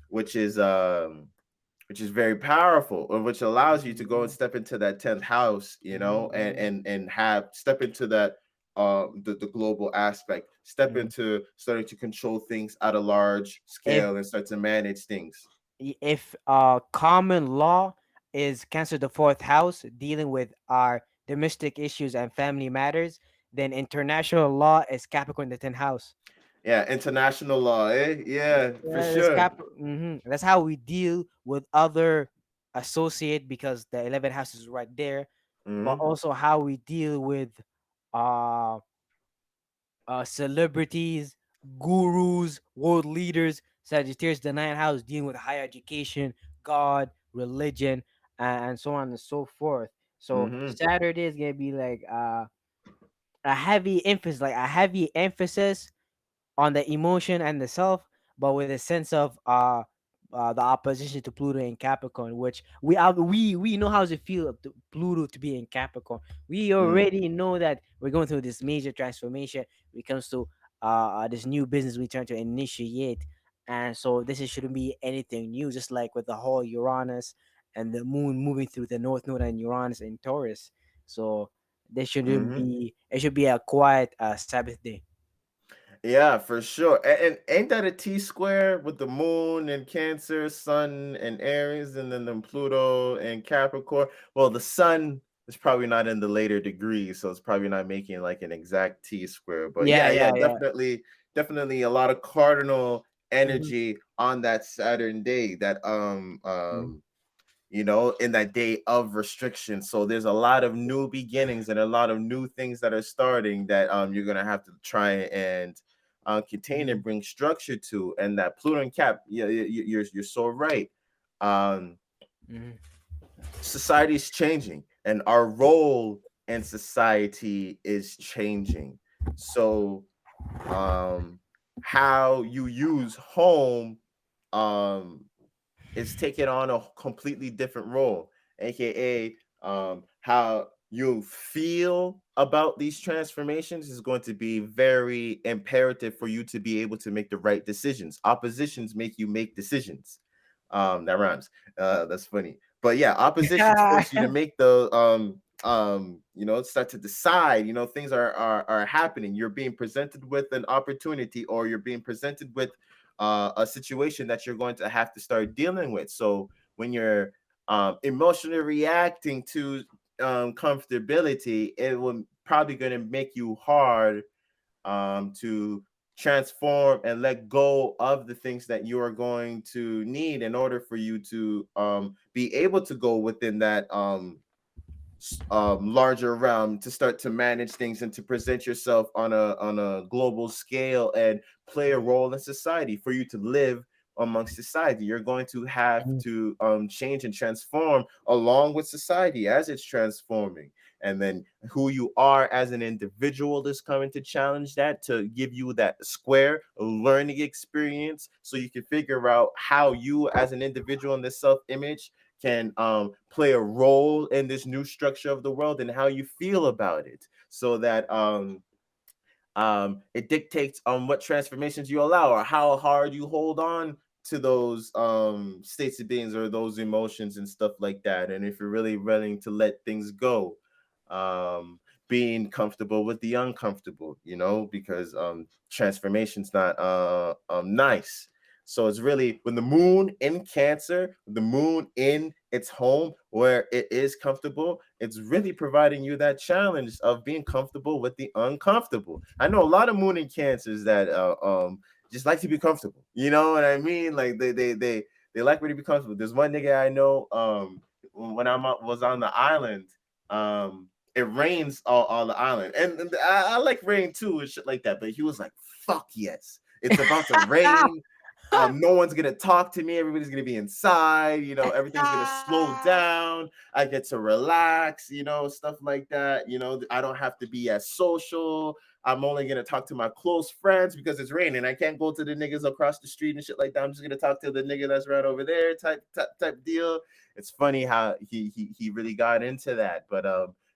which is very powerful, or which allows you to go and Mhm, step into that 10th house, and mhm, have step into that the global aspect, step mhm. into starting to control things at a large If scale and start to manage things. if common law is Cancer, the fourth house, dealing with our domestic issues and family matters, then international law is Capricorn, the 10th house. Yeah, international law, yeah, for Yeah, sure. that's how we deal with other associate, because the 11th house is right there, but Hmm. also how we deal with uh, celebrities, gurus, world leaders. Sagittarius, the ninth house, dealing with higher education, God, religion, and so on and so forth. So Hmm. Saturday is gonna be like a heavy emphasis on the emotion and the self, but with a sense of the opposition to Pluto in Capricorn, which we know how does it feel to Pluto to be in Capricorn. We Mm. already know that we're going through this major transformation when it comes to this new business we trying to initiate, and so shouldn't be anything new. Just like with the whole Uranus and the Moon moving through the North Node and Uranus in Taurus, so there shouldn't Hmm. be. It should be a quiet Sabbath day. Yeah, for sure. And ain't that a T square with the moon and Cancer, Sun and Aries, and then Pluto and Capricorn? Well, the sun is probably not in the later degrees, so it's probably not making like an exact T square. But Yeah, yeah, yeah, yeah, yeah. definitely a lot of cardinal Mhm, energy on that Saturn day, that mhm, in that day of restriction. So there's a lot of new beginnings and a lot of new things that are starting, that you're gonna have to try and contain and mhm, bring structure to. And that Pluto and Cap, yeah, you're so right. Um, mhm. society is changing and our role in society is changing. So um how you use home um is taking on a completely different role, aka how you feel about these transformations is going to be very imperative for you to be able to make the right decisions. Oppositions make you make decisions. That rhymes. That's funny. But yeah, oppositions force you to make the start to decide. Things are happening. You're being presented with an opportunity, or you're being presented with a situation that you're going to have to start dealing with. So when you're emotionally reacting to comfortability, it will probably going to make you hard to transform and let go of the things that you are going to need in order for you to be able to go within that larger realm, to start to manage things and to present yourself on a global scale and play a role in society. For you to live amongst society, you're going to have to change and transform along with society as it's transforming. And then who you are as an individual is coming to challenge that, to give you that square learning experience so you can figure out how you as an individual in this self-image can play a role in this new structure of the world and how you feel about it, so that it dictates on what transformations you allow or how hard you hold on to those states of beings or those emotions and stuff like that. And if you're really willing to let things go, um, being comfortable with the uncomfortable, because transformation's not nice. So it's really when the moon in Cancer, the moon in its home where it is comfortable, it's really providing you that challenge of being comfortable with the uncomfortable. I know a lot of moon in Cancers that just like to be comfortable. You know what I mean? Like they like to be comfortable. There's one nigga I know when was on the island, it rains all the island, and I like rain too and shit like that. But he was like, "Fuck yes, it's about to rain. No one's gonna talk to me. Everybody's gonna be inside. Everything's gonna slow down. I get to relax. Stuff like that. I don't have to be as social. I'm only gonna talk to my close friends because it's raining. I can't go to the niggas across the street and shit like that. I'm just gonna talk to the nigga that's right over there, type deal. It's funny how he really got into that. But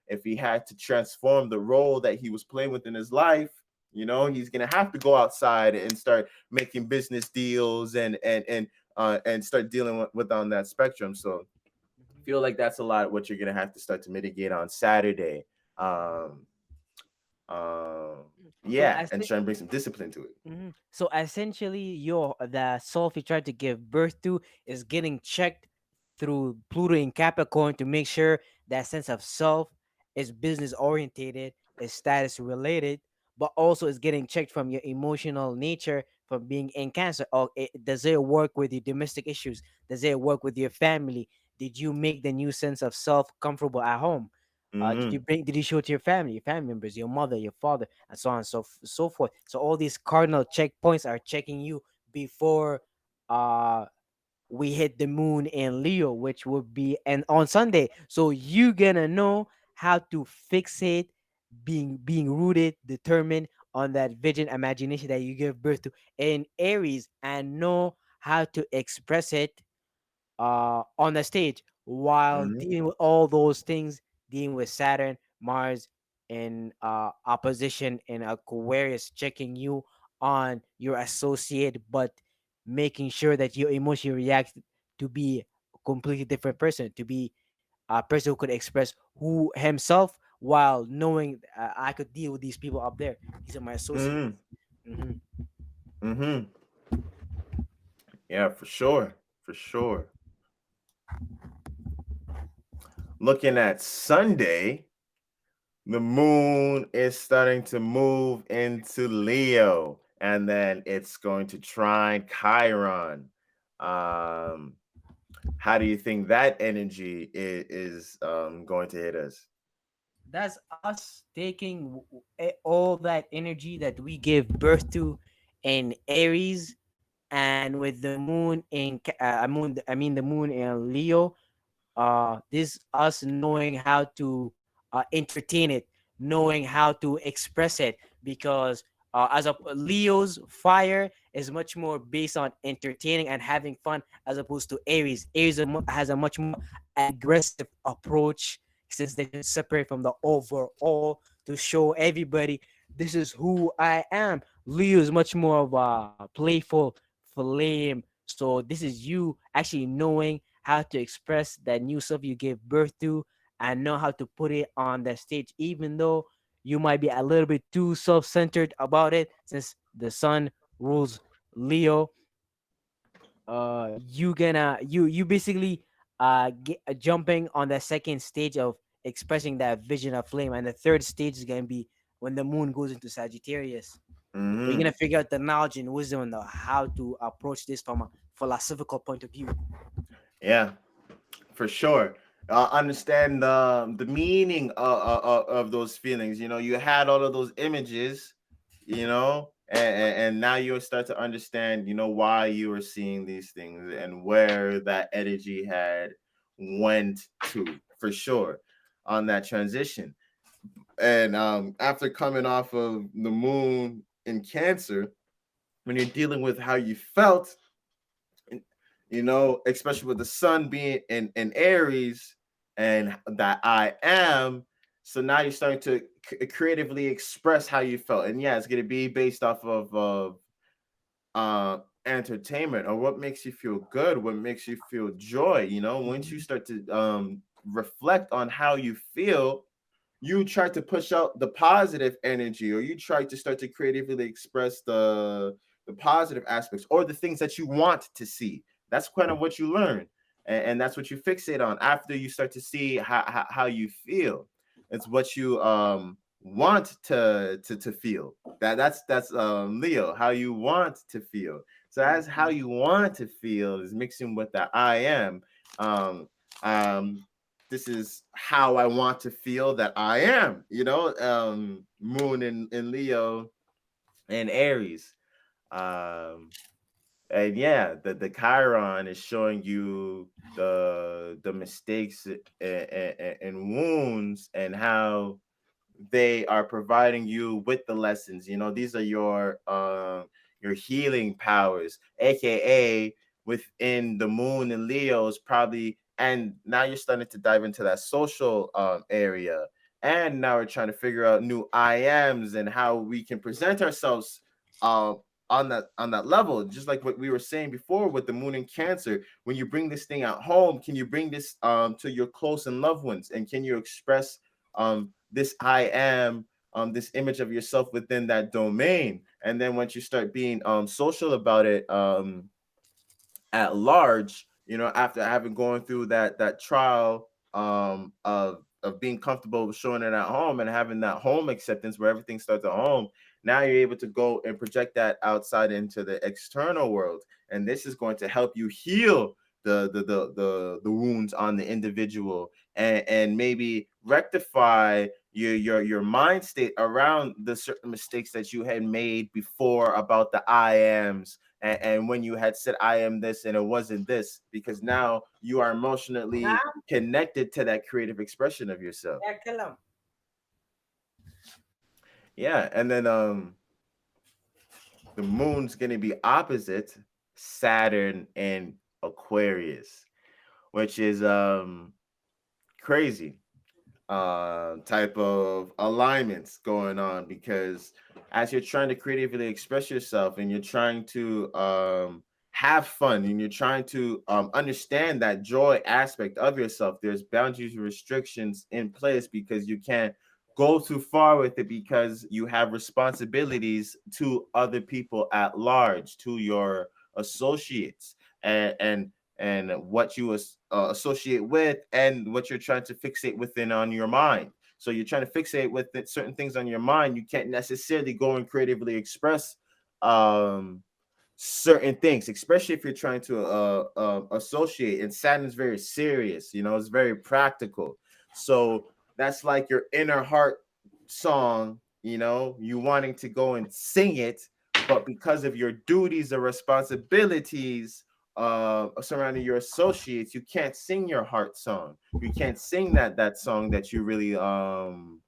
if he had to transform the role that he was playing within his life, he's gonna have to go outside and start making business deals and start dealing with on that spectrum. So I feel like that's a lot what you're gonna have to start to mitigate on Saturday. Um, So yeah, as and try and bring some discipline to it. So essentially, the self you try to give birth to is getting checked through Pluto in Capricorn to make sure that sense of self is business orientated, is status related, but also is getting checked from your emotional nature from being in Cancer. Or does it work with your domestic issues? Does it work with your family? Did you make the new sense of self comfortable at home? Mm-hmm. Did you show it to your family members, your mother, your father, and so on and so forth? So all these cardinal checkpoints are checking you before uh we hit the moon in Leo, which would be and on Sunday. So you gonna know how to fix it, being rooted, determined on that vision imagination that you give birth to in Aries, and know how to express it on the stage while Mm-hmm. dealing with all those things, dealing with Saturn, Mars, in opposition in Aquarius, checking you on your associate, but making sure that your emotion reacts to be a completely different person, to be a person who could express who himself while knowing I could deal with these people up there. These are my associates. Mm-hmm. Hmm. Mm-hmm. Yeah, for sure. For sure. Looking at Sunday, the moon is starting to move into Leo, and then it's going to trine Chiron. Um, how do you think that energy is going to hit us? That's us taking all that energy that we give birth to in Aries, and with the moon in the moon in Leo, this us knowing how to entertain it, knowing how to express it, because as a Leo's fire is much more based on entertaining and having fun, as opposed to Aries. Aries has a much more aggressive approach, since they should separate from the overall to show everybody this is who I am. Leo is much more of a playful flame. So this is you actually knowing how to express that new self you gave birth to, and know how to put it on the stage, even though you might be a little bit too self-centered about it, since the sun rules Leo. You basically jumping on the second stage of expressing that vision of flame, and the third stage is gonna be when the moon goes into Sagittarius, where you're Hmm. gonna figure out the knowledge and wisdom and how to approach this from a philosophical point of view. Yeah, for sure. Understand the meaning of those feelings. You know, you had all of those images, you know, and now you start to understand, you know, why you were seeing these things and where that energy had went to, for sure, on that transition. And after coming off of the moon in Cancer, when you're dealing with how you felt, you know, especially with the sun being in Aries and that I am. So now you're starting to creatively express how you felt. And yeah, it's going to be based off of entertainment or what makes you feel good, what makes you feel joy. You know, once you start to reflect on how you feel, you try to push out the positive energy, or you try to start to creatively express the positive aspects or the things that you want to see. That's kind of what you learn, and that's what you fixate on after you start to see how you feel. It's what you want to feel. That's Leo, how you want to feel. So as how you want to feel is mixing with that I am. um um this is how I want to feel that I am, you know, moon in Leo and Aries. Um, and yeah, the Chiron is showing you the mistakes and wounds and how they are providing you with the lessons. You know, these are your healing powers, aka within the moon and Leo's probably. And now you're starting to dive into that social area. And now we're trying to figure out new IMs and how we can present ourselves um on that level, just like what we were saying before with the moon in Cancer. When you bring this thing at home, can you bring this to your close and loved ones, and can you express this I am, this image of yourself within that domain? And then once you start being social about it, at large, you know, after having going through that trial of being comfortable with showing it at home and having that home acceptance where everything starts at home, now you're able to go and project that outside into the external world. And this is going to help you heal the wounds on the individual, and maybe rectify your mind state around the certain mistakes that you had made before about the I ams, and when you had said I am this and it wasn't this, because now you are emotionally connected to that creative expression of yourself. Yeah, and then the moon's going to be opposite Saturn and Aquarius, which is crazy type of alignments going on, because as you're trying to creatively express yourself and you're trying to have fun and you're trying to understand that joy aspect of yourself, there's boundaries and restrictions in place because you can't go too far with it, because you have responsibilities to other people at large, to your associates, and what you associate with, and what you're trying to fixate within on your mind. So you're trying to fixate with certain things on your mind. You can't necessarily go and creatively express um, certain things, especially if you're trying to associate. And Saturn is very serious, you know, it's very practical. So that's like your inner heart song, you know, you wanting to go and sing it, but because of your duties or responsibilities surrounding your associates, you can't sing your heart song. You can't sing that song that you really um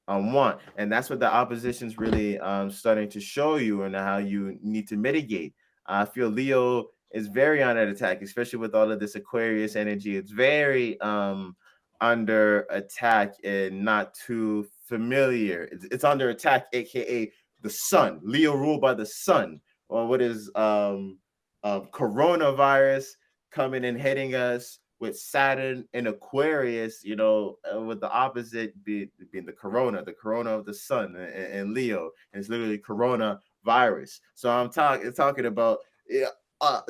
want. And that's what the opposition's really starting to show you, and how you need to mitigate. I feel Leo is very on that attack, especially with all of this Aquarius energy. It's very under attack and not too familiar. It's under attack, aka the sun. Leo ruled by the sun. Or what is coronavirus coming and hitting us with Saturn in Aquarius, with the opposite being the corona of the sun and Leo, and it's literally corona virus. So I'm talking about, yeah,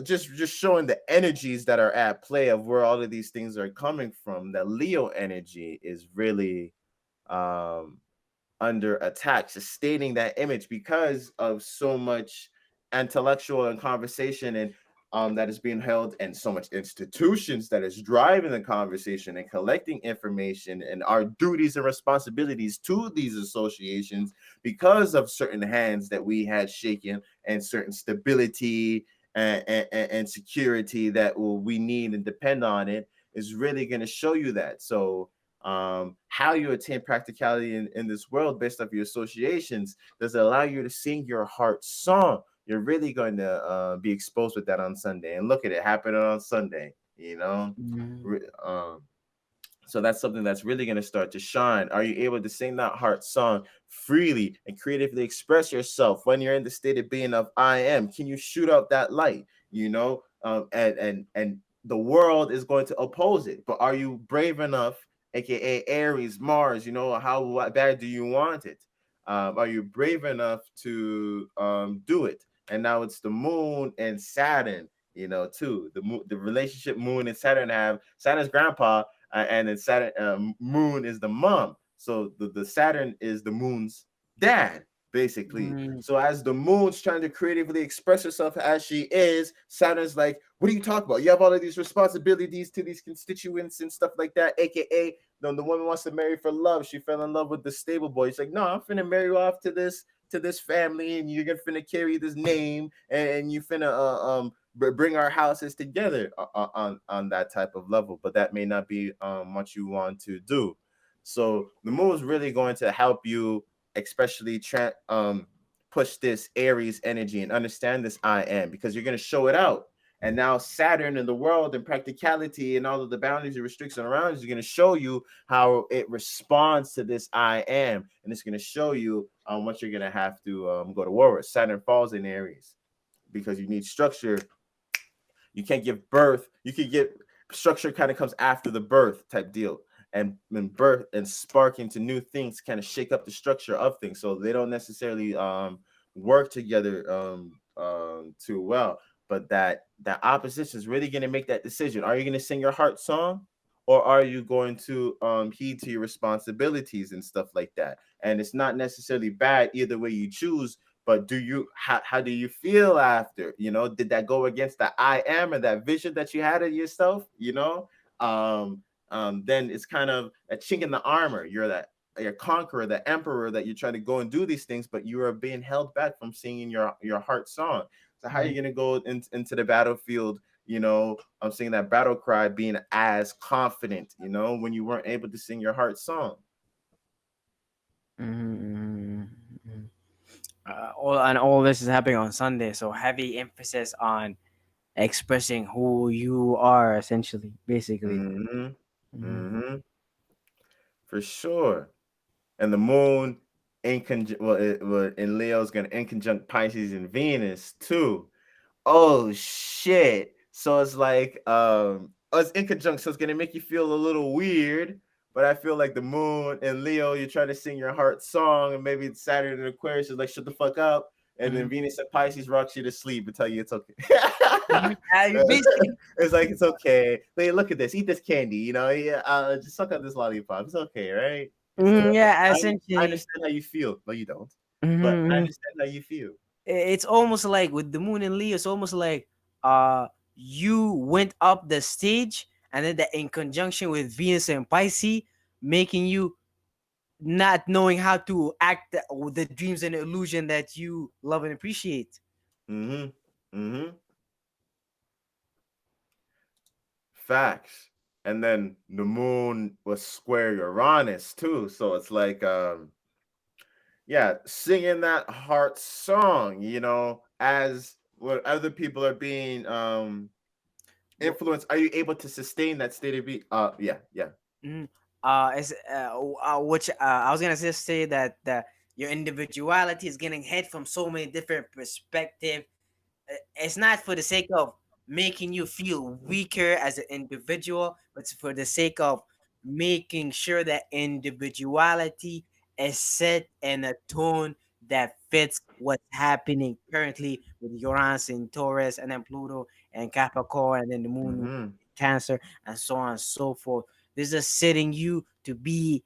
just showing the energies that are at play of where all of these things are coming from. That Leo energy is really um under attack, sustaining that image because of so much intellectual and conversation, and that is being held, and so much institutions that is driving the conversation and collecting information and our duties and responsibilities to these associations, because of certain hands that we had shaken, and certain stability and security that we need and depend on it, is really going to show you that. So how you attain practicality in this world based off your associations, does it allow you to sing your heart song? You're really going to be exposed with that on Sunday, and look at it happening on Sunday, Mhm. um, so that's something that's really going to start to shine. Are you able to sing that heart song freely and creatively express yourself when you're in the state of being of I am? Can you shoot out that light? And the world is going to oppose it, but are you brave enough, aka Aries, Mars? How bad do you want it? Are you brave enough to do it? And now it's the Moon and Saturn. Too the relationship Moon and Saturn have. Saturn's grandpa, and then Saturn, Moon is the mom. So the Saturn is the Moon's dad, basically. Mhm. So as the Moon's trying to creatively express herself as she is, Saturn's like, "What are you talking about? You have all of these responsibilities to these constituents and stuff like that." AKA, the woman wants to marry for love. She fell in love with the stable boy. She's like, "No, I'm finna marry you off to this family, and you're gonna finna carry this name, and you finna bring our houses together on that type of level." But that may not be what you want to do. So the Moon is really going to help you, especially push this Aries energy and understand this I am, because you're going to show it out. And now Saturn and the world and practicality and all of the boundaries and restrictions around is going to show you how it responds to this I am, and it's going to show you what you're going to have to go to war with. Saturn falls in Aries because you need structure. You can't give birth. You can get structure, kind of comes after the birth type deal. And birth and spark into new things kind of shake up the structure of things. So they don't necessarily work together too well. But that opposition is really going to make that decision. Are you going to sing your heart song? Or are you going to heed to your responsibilities and stuff like that? And it's not necessarily bad either way you choose, but how do you feel after? Did that go against the I am and that vision that you had of yourself? Um, then it's kind of a chink in the armor. You're conqueror, the emperor, that you're trying to go and do these things, but you are being held back from singing your heart song. So how are you gonna go into the battlefield? I'm singing that battle cry, being as confident, when you weren't able to sing your heart song. Mhm. Mhm. All this is happening on Sunday, so heavy emphasis on expressing who you are, essentially, basically. Mm-hmm. Mhm. Mm-hmm. For sure. And the Moon in Leo is gonna in conjunct Pisces and Venus too. Oh shit. So it's like it's in conjunction, so it's gonna make you feel a little weird. But I feel like the Moon and Leo, you're trying to sing your heart song, and maybe Saturn and Aquarius is like, shut the fuck up. And then Mhm. Venus and Pisces rocks you to sleep and tell you it's okay. Mhm. Basically, It's like it's okay. Hey, look at this. Eat this candy. Yeah, just suck on this lollipop. It's okay, right? It's good. yeah, I essentially. understand how you feel. No, you don't. But I Mhm. understand how you feel. It's almost like with the Moon and Leo, it's almost like you went up the stage, and then in conjunction with Venus and Pisces, making you not knowing how to act the dreams and illusion that you love and appreciate. Mm-hmm. Mm-hmm. Facts. And then the moon was square Uranus too. So it's like yeah, singing that heart song, as what other people are being Wh- influenced. Are you able to sustain that state of being? Yeah, yeah. mhm. Is which I was gonna just say that your individuality is getting hit from so many different perspectives. It's not for the sake of making you feel weaker as an individual, but it's for the sake of making sure that individuality is set in a tone that fits what's happening currently with Uranus in Taurus, and then Pluto and Capricorn, and then the moon Mm-hmm. in Cancer, and so on and so forth. This is setting you to be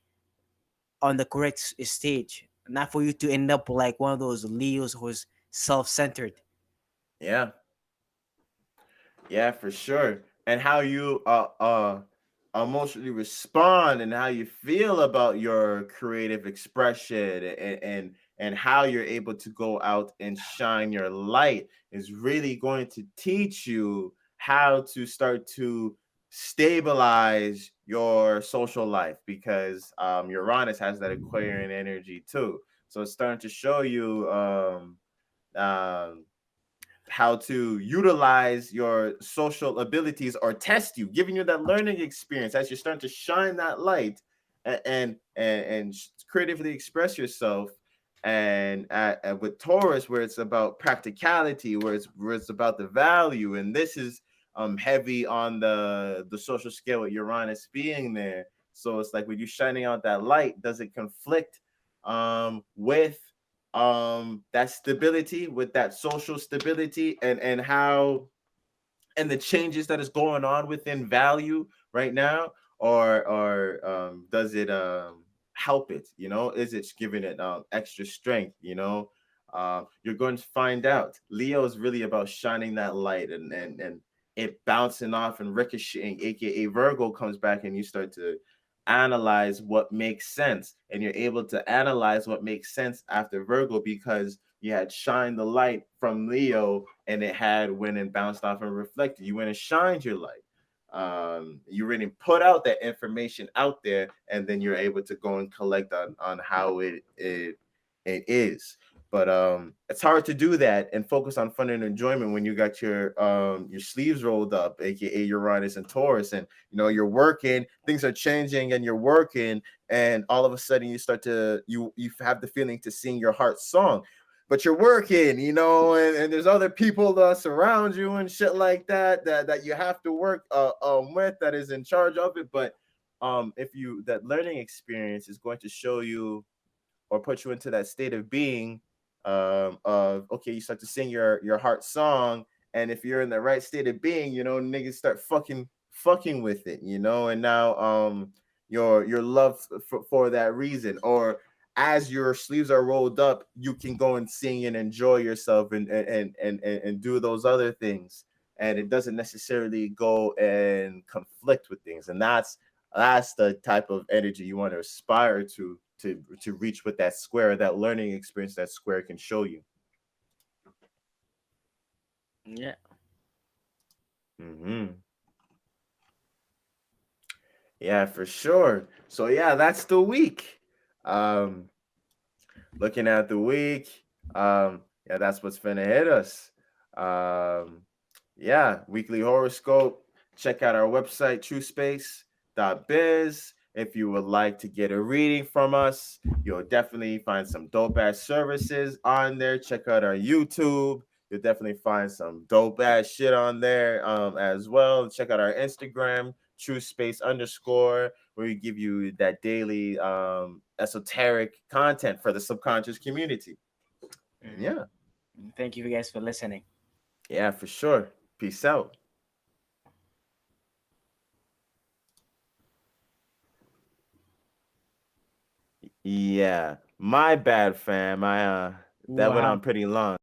on the correct stage, not for you to end up like one of those Leos who's self-centered. Yeah. Yeah, for sure. And how you emotionally respond and how you feel about your creative expression and how you're able to go out and shine your light is really going to teach you how to start to stabilize your social life because Uranus has that Aquarian energy too. So it's starting to show you um how to utilize your social abilities or test you, giving you that learning experience as you're starting to shine that light and creatively express yourself. And with Taurus, where it's about practicality, where it's about the value, and this is heavy on the social scale with Uranus being there. So it's like when you're shining out that light, does it conflict with that stability, with that social stability, and how and the changes that is going on within value right now, or does it help it, is it giving it extra strength, you're going to find out. Leo is really about shining that light and it bouncing off and ricocheting, aka Virgo comes back and you start to analyze what makes sense, and you're able to analyze what makes sense after Virgo because you had shined the light from Leo and it had went and bounced off and reflected. You went and shined your light. You really put out that information out there, and then you're able to go and collect on how it is. But it's hard to do that and focus on fun and enjoyment when you got your sleeves rolled up, aka Uranus and Taurus, and you're working, things are changing, and you're working, and all of a sudden you start to you have the feeling to sing your heart song, but you're working, and there's other people that surround you and shit like that you have to work with, that is in charge of it. But if you that learning experience is going to show you or put you into that state of being, of okay, you start to sing your heart song, and if you're in the right state of being, niggas start fucking with it, and now your love for that reason, or as your sleeves are rolled up, you can go and sing and enjoy yourself and do those other things, and it doesn't necessarily go and conflict with things, and that's the type of energy you want to aspire to reach with that square, that learning experience that square can show you. Yeah. Hmm. Yeah, for sure. So yeah, that's the week. Um, Looking at the week, yeah, that's what's finna hit us. Um, yeah, weekly horoscope. Check out our website, truspace.biz. If you would like to get a reading from us, you'll definitely find some dope ass services on there. Check out our YouTube. You'll definitely find some dope ass shit on there as well. Check out our Instagram, TrueSpace_, where we give you that daily esoteric content for the subconscious community. And Mhm. yeah, Thank you guys for listening. yeah, for sure. Peace out. Yeah, my bad, fam. I that went Wow. on pretty long.